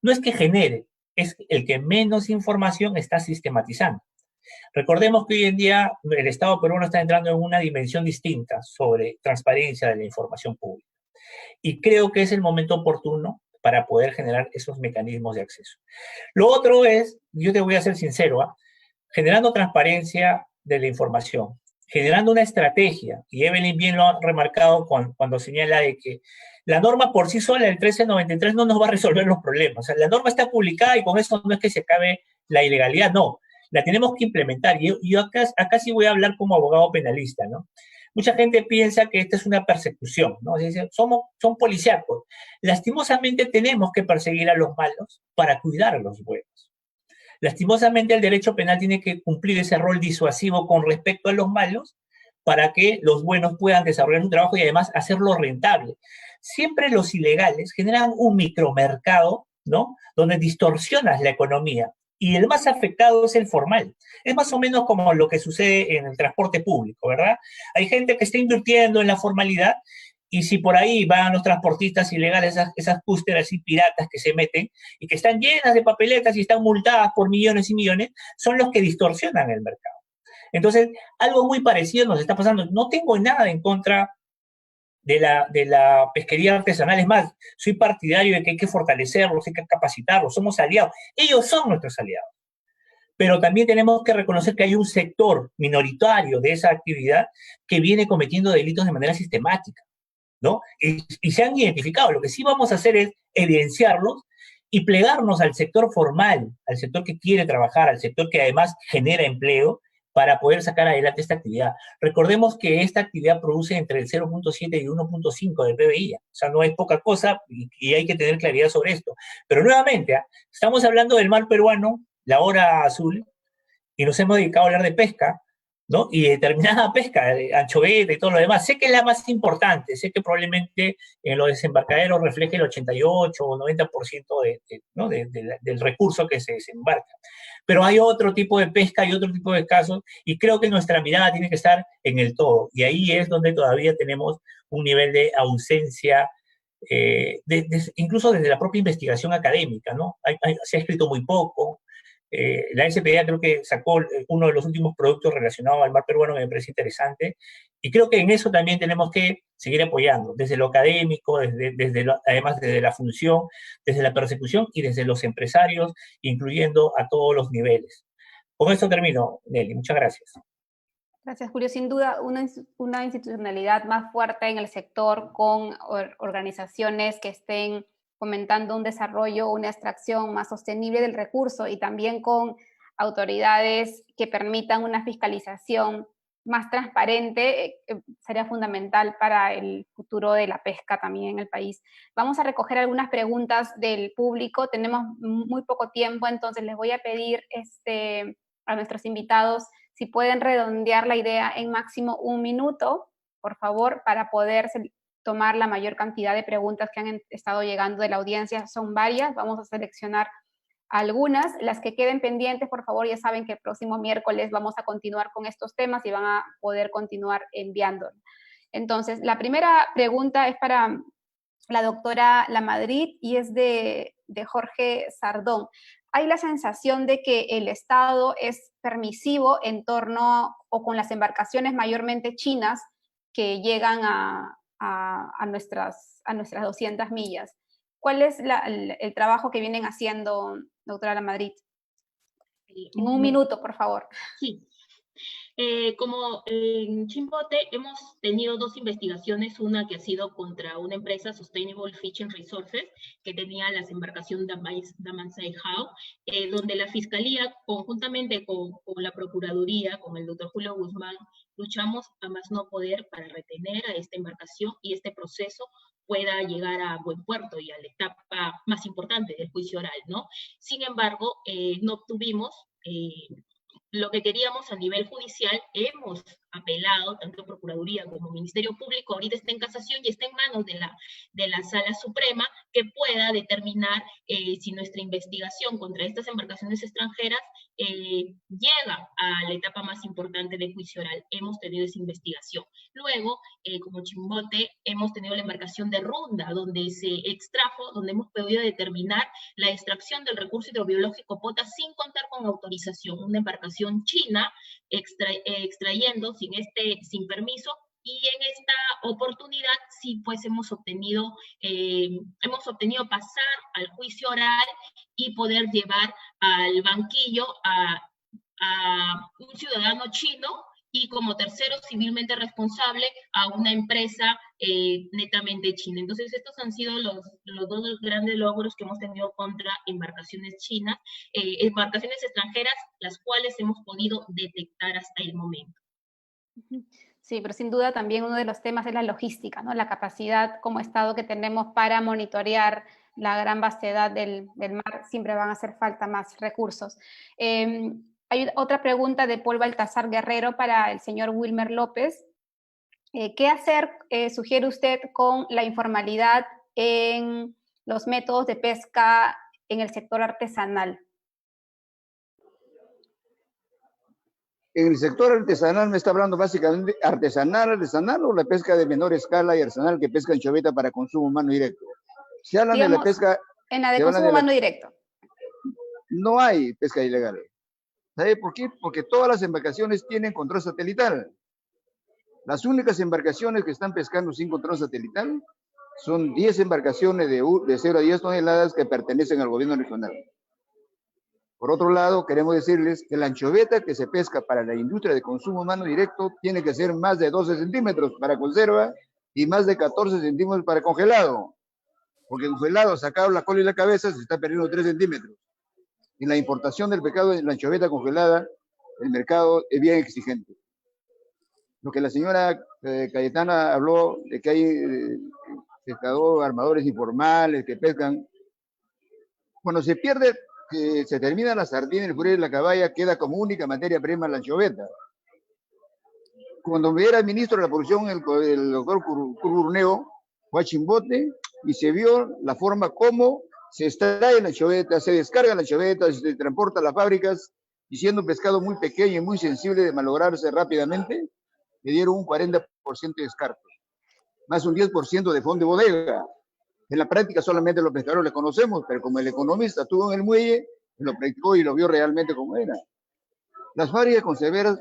Speaker 5: no es que genere, es el que menos información está sistematizando. Recordemos que hoy en día el Estado peruano está entrando en una dimensión distinta sobre transparencia de la información pública. Y creo que es el momento oportuno para poder generar esos mecanismos de acceso. Lo otro es, yo te voy a ser sincero, generando transparencia de la información, generando una estrategia, y Evelyn bien lo ha remarcado cuando señala de que la norma por sí sola, el 1393, no nos va a resolver los problemas. O sea, la norma está publicada y con eso no es que se acabe la ilegalidad, no. La tenemos que implementar. Y yo acá sí voy a hablar como abogado penalista, ¿no? Mucha gente piensa que esta es una persecución, ¿no? Dicen, son policíacos. Lastimosamente tenemos que perseguir a los malos para cuidar a los buenos. Lastimosamente el derecho penal tiene que cumplir ese rol disuasivo con respecto a los malos para que los buenos puedan desarrollar su trabajo y además hacerlo rentable. Siempre los ilegales generan un micromercado, ¿no? Donde distorsionas la economía. Y el más afectado es el formal. Es más o menos como lo que sucede en el transporte público, ¿verdad? Hay gente que está invirtiendo en la formalidad y si por ahí van los transportistas ilegales, esas cústeras y piratas que se meten y que están llenas de papeletas y están multadas por millones y millones, son los que distorsionan el mercado. Entonces, algo muy parecido nos está pasando. No tengo nada en contra de la pesquería artesanal. Es más, soy partidario de que hay que fortalecerlos, hay que capacitarlos, somos aliados. Ellos son nuestros aliados. Pero también tenemos que reconocer que hay un sector minoritario de esa actividad que viene cometiendo delitos de manera sistemática, ¿no? Y se han identificado. Lo que sí vamos a hacer es evidenciarlos y plegarnos al sector formal, al sector que quiere trabajar, al sector que además genera empleo, para poder sacar adelante esta actividad. Recordemos que esta actividad produce entre el 0.7 y 1.5 del PBI, o sea, no es poca cosa y hay que tener claridad sobre esto. Pero nuevamente, estamos hablando del mar peruano, la hora azul, y nos hemos dedicado a hablar de pesca, ¿no? Y determinada pesca, anchoveta y todo lo demás, sé que es la más importante, sé que probablemente en los desembarcaderos refleje el 88 o 90% ¿no? del recurso que se desembarca. Pero hay otro tipo de pesca y otro tipo de casos, y creo que nuestra mirada tiene que estar en el todo, y ahí es donde todavía tenemos un nivel de ausencia, incluso desde la propia investigación académica, ¿no? Se ha escrito muy poco. La SPA creo que sacó uno de los últimos productos relacionados al mar peruano que me parece interesante, y creo que en eso también tenemos que seguir apoyando, desde lo académico, además desde la función, desde la persecución y desde los empresarios, incluyendo a todos los niveles. Con esto termino, Nelly. Muchas gracias.
Speaker 1: Gracias, Julio. Sin duda, una institucionalidad más fuerte en el sector con organizaciones que estén fomentando un desarrollo, una extracción más sostenible del recurso y también con autoridades que permitan una fiscalización más transparente, sería fundamental para el futuro de la pesca también en el país. Vamos a recoger algunas preguntas del público. Tenemos muy poco tiempo, entonces les voy a pedir a nuestros invitados si pueden redondear la idea en máximo 1 minuto, por favor, para poder tomar la mayor cantidad de preguntas que han estado llegando de la audiencia. Son varias, vamos a seleccionar algunas. Las que queden pendientes, por favor, ya saben que el próximo miércoles vamos a continuar con estos temas y van a poder continuar enviándolos. Entonces, la primera pregunta es para la doctora Lamadrid y es de Jorge Sardón. Hay la sensación de que el Estado es permisivo en torno o con las embarcaciones mayormente chinas que llegan a nuestras 200 millas. ¿Cuál es el trabajo que vienen haciendo, doctora Lamadrid? En 1 minuto, por favor.
Speaker 3: Sí. Como en Chimbote hemos tenido 2 investigaciones, una que ha sido contra una empresa, Sustainable Fishing Resources, que tenía las embarcaciones Damansai Hao, donde la Fiscalía, conjuntamente con la Procuraduría, con el doctor Julio Guzmán, luchamos a más no poder para retener a esta embarcación y este proceso pueda llegar a buen puerto y a la etapa más importante del juicio oral, ¿no? Sin embargo, no obtuvimos lo que queríamos a nivel judicial. Hemos apelado, tanto Procuraduría como Ministerio Público, ahorita está en casación y está en manos de la Sala Suprema, que pueda determinar si nuestra investigación contra estas embarcaciones extranjeras llega a la etapa más importante del juicio oral. Hemos tenido esa investigación. Luego, como Chimbote, hemos tenido la embarcación de Runda, donde se extrajo, donde hemos podido determinar la extracción del recurso hidrobiológico Pota sin contar con autorización. Una embarcación china extrayendo sin permiso, y en esta oportunidad sí pues hemos obtenido pasar al juicio oral y poder llevar al banquillo a un ciudadano chino y como tercero civilmente responsable a una empresa netamente china. Entonces estos han sido los 2 grandes logros que hemos tenido contra embarcaciones chinas, embarcaciones extranjeras, las cuales hemos podido detectar hasta el momento.
Speaker 1: Sí, pero sin duda también uno de los temas es la logística, ¿no? La capacidad como Estado que tenemos para monitorear la gran vastedad del mar. Siempre van a hacer falta más recursos. Hay otra pregunta de Paul Baltasar Guerrero para el señor Wilmer López. ¿Qué hacer, sugiere usted, con la informalidad en los métodos de pesca en el sector artesanal?
Speaker 2: En el sector artesanal me está hablando básicamente artesanal o la pesca de menor escala y artesanal que pesca anchoveta para consumo humano directo. Se hablan de la pesca...
Speaker 1: En la de consumo humano directo.
Speaker 2: No hay pesca ilegal. ¿Sabe por qué? Porque todas las embarcaciones tienen control satelital. Las únicas embarcaciones que están pescando sin control satelital son 10 embarcaciones de 0 a 10 toneladas que pertenecen al gobierno regional. Por otro lado, queremos decirles que la anchoveta que se pesca para la industria de consumo humano directo tiene que ser más de 12 centímetros para conserva y más de 14 centímetros para congelado. Porque congelado, sacado la cola y la cabeza, se está perdiendo 3 centímetros. En la importación del pescado de la anchoveta congelada, el mercado es bien exigente. Lo que la señora Cayetana habló de que hay pescadores, armadores informales que pescan. Cuando se pierde, que se termina la sardina, el jurel y la caballa, queda como única materia prima la anchoveta. cuando me era ministro de la producción, el doctor Curburneo, fue a Chimbote y se vio la forma como se extrae la anchoveta, se descarga la anchoveta, se transporta a las fábricas, y siendo un pescado muy pequeño y muy sensible de malograrse rápidamente, le dieron un 40% de descarte, más un 10% de fondo de bodega. En la práctica solamente los pescadores le conocemos, pero como el economista estuvo en el muelle, lo practicó y lo vio realmente como era. Las fábricas conserveras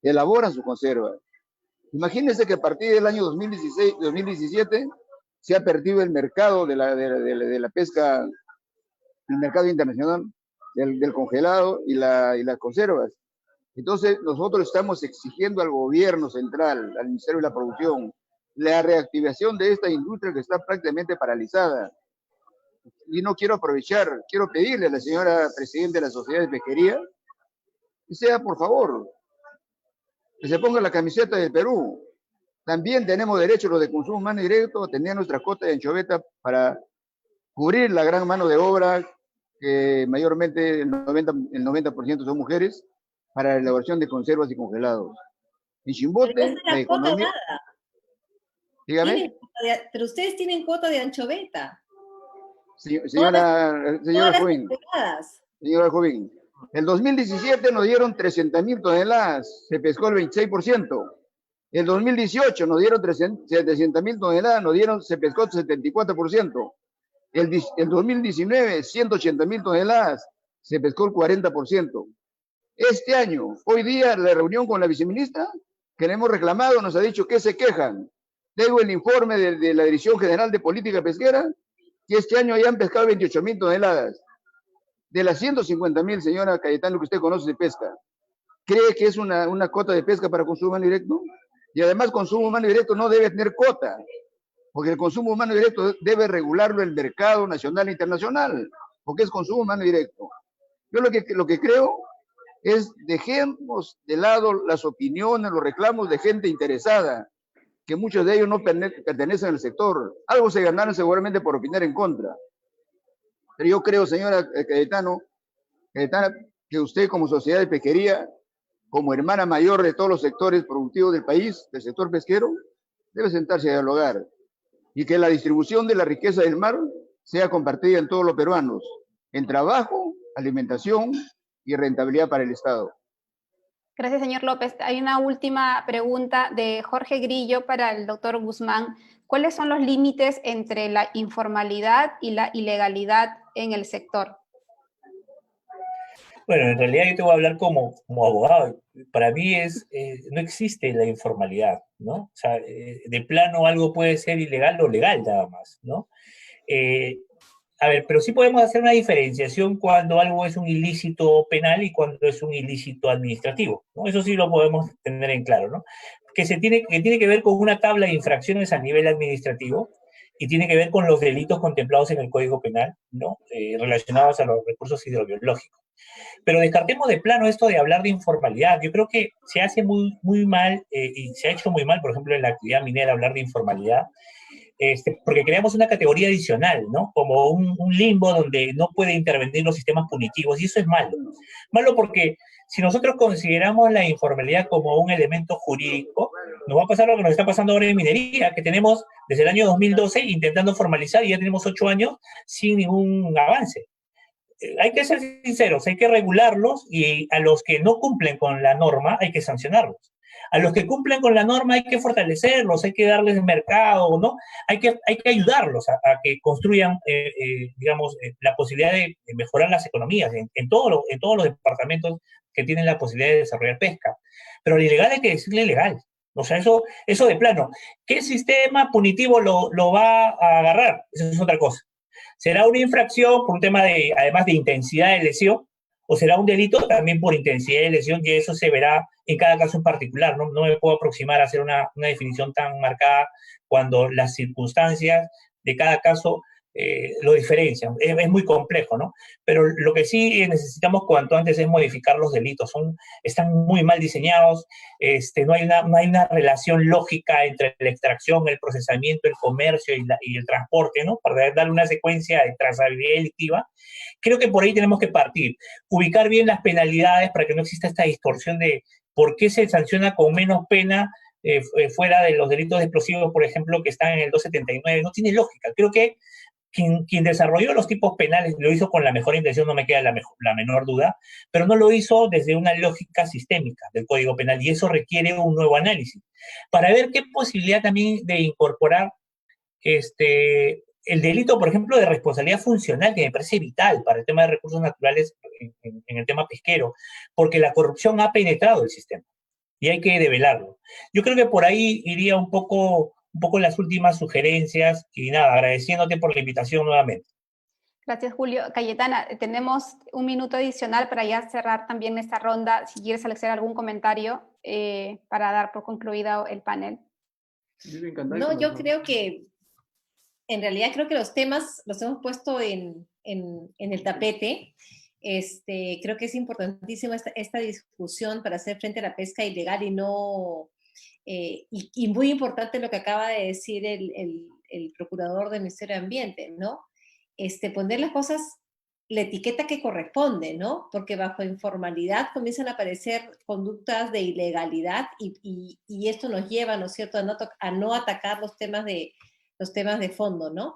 Speaker 2: elaboran su conserva. Imagínense que a partir del año 2017 se ha perdido el mercado de la pesca, el mercado internacional del congelado y las conservas. Entonces nosotros estamos exigiendo al gobierno central, al Ministerio de la Producción, la reactivación de esta industria que está prácticamente paralizada. Y no quiero quiero pedirle a la señora presidenta de la Sociedad de Pesquería que sea, por favor, que se ponga la camiseta del Perú. También tenemos derecho los de consumo humano directo a tener nuestra cota de anchoveta para cubrir la gran mano de obra, que mayormente el 90% son mujeres, para la elaboración de conservas y congelados. En Chimbote, la economía...
Speaker 4: Dígame. Pero ustedes tienen cuota de anchoveta.
Speaker 2: Señora Jovín, el 2017 nos dieron 300.000 toneladas, se pescó el 26%. El 2018 nos dieron 700.000 toneladas, se pescó el 74%. El 2019, 180.000 toneladas, se pescó el 40%. Este año, hoy día, la reunión con la viceministra, que le hemos reclamado, nos ha dicho que se quejan. Tengo el informe de la Dirección General de Política Pesquera, que este año ya han pescado 28.000 toneladas. De las 150.000, señora Cayetano, que usted conoce de pesca, ¿cree que es una cota de pesca para consumo humano directo? Y además, consumo humano directo no debe tener cota, porque el consumo humano directo debe regularlo el mercado nacional e internacional, porque es consumo humano directo. Yo lo que creo es dejemos de lado las opiniones, los reclamos de gente interesada, que muchos de ellos no pertenecen al sector. Algo se ganaron seguramente por opinar en contra. Pero yo creo, señora Cayetana, que usted como sociedad de pesquería, como hermana mayor de todos los sectores productivos del país, del sector pesquero, debe sentarse a dialogar y que la distribución de la riqueza del mar sea compartida en todos los peruanos, en trabajo, alimentación y rentabilidad para el Estado.
Speaker 1: Gracias, señor López. Hay una última pregunta de Jorge Grillo para el doctor Guzmán. ¿Cuáles son los límites entre la informalidad y la ilegalidad en el sector?
Speaker 5: Bueno, en realidad yo te voy a hablar como abogado. Para mí no existe la informalidad, ¿no? O sea, de plano algo puede ser ilegal o legal nada más, ¿no? A ver, pero sí podemos hacer una diferenciación cuando algo es un ilícito penal y cuando es un ilícito administrativo, ¿no? Eso sí lo podemos tener en claro, ¿no? Que tiene que ver con una tabla de infracciones a nivel administrativo y tiene que ver con los delitos contemplados en el Código Penal, ¿no? Relacionados a los recursos hidrobiológicos. Pero descartemos de plano esto de hablar de informalidad. Yo creo que se hace muy, muy mal, y se ha hecho muy mal, por ejemplo, en la actividad minera hablar de informalidad, porque creamos una categoría adicional, ¿no? Como un limbo donde no puede intervenir los sistemas punitivos, y eso es malo. Malo porque si nosotros consideramos la informalidad como un elemento jurídico, nos va a pasar lo que nos está pasando ahora en minería, que tenemos desde el año 2012 intentando formalizar y ya tenemos 8 años sin ningún avance. Hay que ser sinceros, hay que regularlos y a los que no cumplen con la norma hay que sancionarlos. A los que cumplen con la norma hay que fortalecerlos, hay que darles mercado, ¿no? Hay que ayudarlos a que construyan, digamos, la posibilidad de mejorar las economías en todos los departamentos que tienen la posibilidad de desarrollar pesca. Pero lo ilegal hay que decirle legal. O sea, eso de plano. ¿Qué sistema punitivo lo va a agarrar? Eso es otra cosa. ¿Será una infracción por un tema además de intensidad de lesión? ¿O será un delito también por intensidad de lesión? Y eso se verá en cada caso en particular. No me puedo aproximar a hacer una definición tan marcada cuando las circunstancias de cada caso lo diferencian. Es muy complejo, ¿no? Pero lo que sí necesitamos cuanto antes es modificar los delitos. Están muy mal diseñados, no hay una relación lógica entre la extracción, el procesamiento, el comercio y el transporte, ¿no? Para darle una secuencia de trazabilidad delictiva. Creo que por ahí tenemos que partir. Ubicar bien las penalidades para que no exista esta distorsión de ¿por qué se sanciona con menos pena fuera de los delitos explosivos, por ejemplo, que están en el 279? No tiene lógica. Creo que quien desarrolló los tipos penales lo hizo con la mejor intención, no me queda la menor duda, pero no lo hizo desde una lógica sistémica del Código Penal, y eso requiere un nuevo análisis, para ver qué posibilidad también de incorporar el delito, por ejemplo, de responsabilidad funcional, que me parece vital para el tema de recursos naturales en el tema pesquero, porque la corrupción ha penetrado el sistema y hay que develarlo. Yo creo que por ahí iría un poco las últimas sugerencias y nada, agradeciéndote por la invitación nuevamente.
Speaker 1: Gracias, Julio. Cayetana, tenemos un minuto adicional para ya cerrar también esta ronda. Si quieres hacer algún comentario para dar por concluido el panel.
Speaker 4: No, yo creo que, en realidad creo que los temas los hemos puesto en el tapete. Creo que es importantísima esta discusión para hacer frente a la pesca ilegal y no... y muy importante lo que acaba de decir el procurador del Ministerio de Ambiente, ¿no? Poner las cosas, la etiqueta que corresponde, ¿no? Porque bajo informalidad comienzan a aparecer conductas de ilegalidad y esto nos lleva, ¿no es cierto?, a no atacar los temas de fondo, ¿no?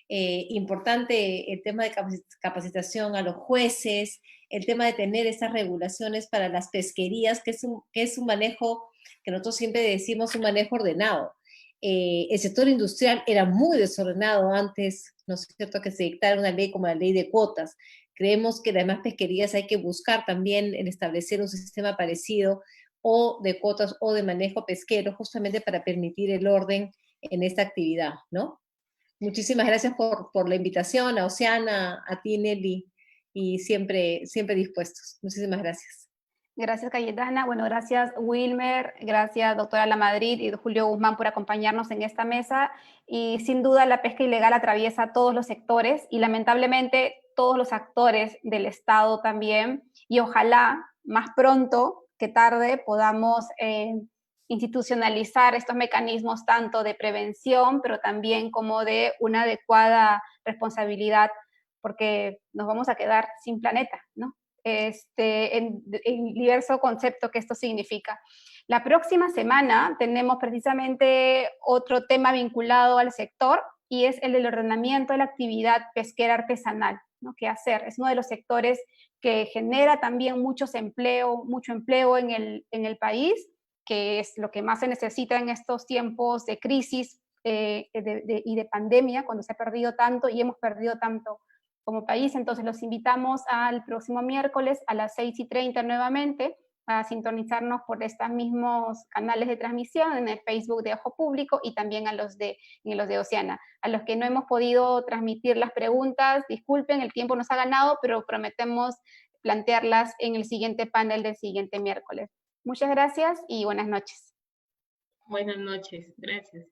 Speaker 4: Importante el tema de capacitación a los jueces, el tema de tener esas regulaciones para las pesquerías, que es un manejo, que nosotros siempre decimos un manejo ordenado. El sector industrial era muy desordenado antes, ¿no es cierto?, que se dictara una ley como la ley de cuotas. Creemos que las demás pesquerías hay que buscar también el establecer un sistema parecido o de cuotas o de manejo pesquero, justamente para permitir el orden en esta actividad, ¿no? Muchísimas gracias por la invitación, a Oceana, a ti, Nelly, y siempre dispuestos. Muchísimas gracias.
Speaker 1: Gracias, Cayetana. Bueno, gracias, Wilmer, gracias, doctora Lamadrid y Julio Guzmán, por acompañarnos en esta mesa. Y sin duda la pesca ilegal atraviesa todos los sectores y lamentablemente todos los actores del Estado también. Y ojalá más pronto que tarde podamos institucionalizar estos mecanismos tanto de prevención, pero también como de una adecuada responsabilidad, porque nos vamos a quedar sin planeta, ¿no? En diverso concepto que esto significa. La próxima semana tenemos precisamente otro tema vinculado al sector y es el del ordenamiento de la actividad pesquera artesanal, ¿no? ¿Qué hacer? Es uno de los sectores que genera también mucho empleo en el país, que es lo que más se necesita en estos tiempos de crisis y de pandemia, cuando se ha perdido tanto y hemos perdido tanto como país. Entonces los invitamos al próximo miércoles a las 6:30 nuevamente a sintonizarnos por estos mismos canales de transmisión en el Facebook de Ojo Público y también en los de Oceana. A los que no hemos podido transmitir las preguntas, disculpen, el tiempo nos ha ganado, pero prometemos plantearlas en el siguiente panel del siguiente miércoles. Muchas gracias y buenas noches.
Speaker 3: Buenas noches, gracias.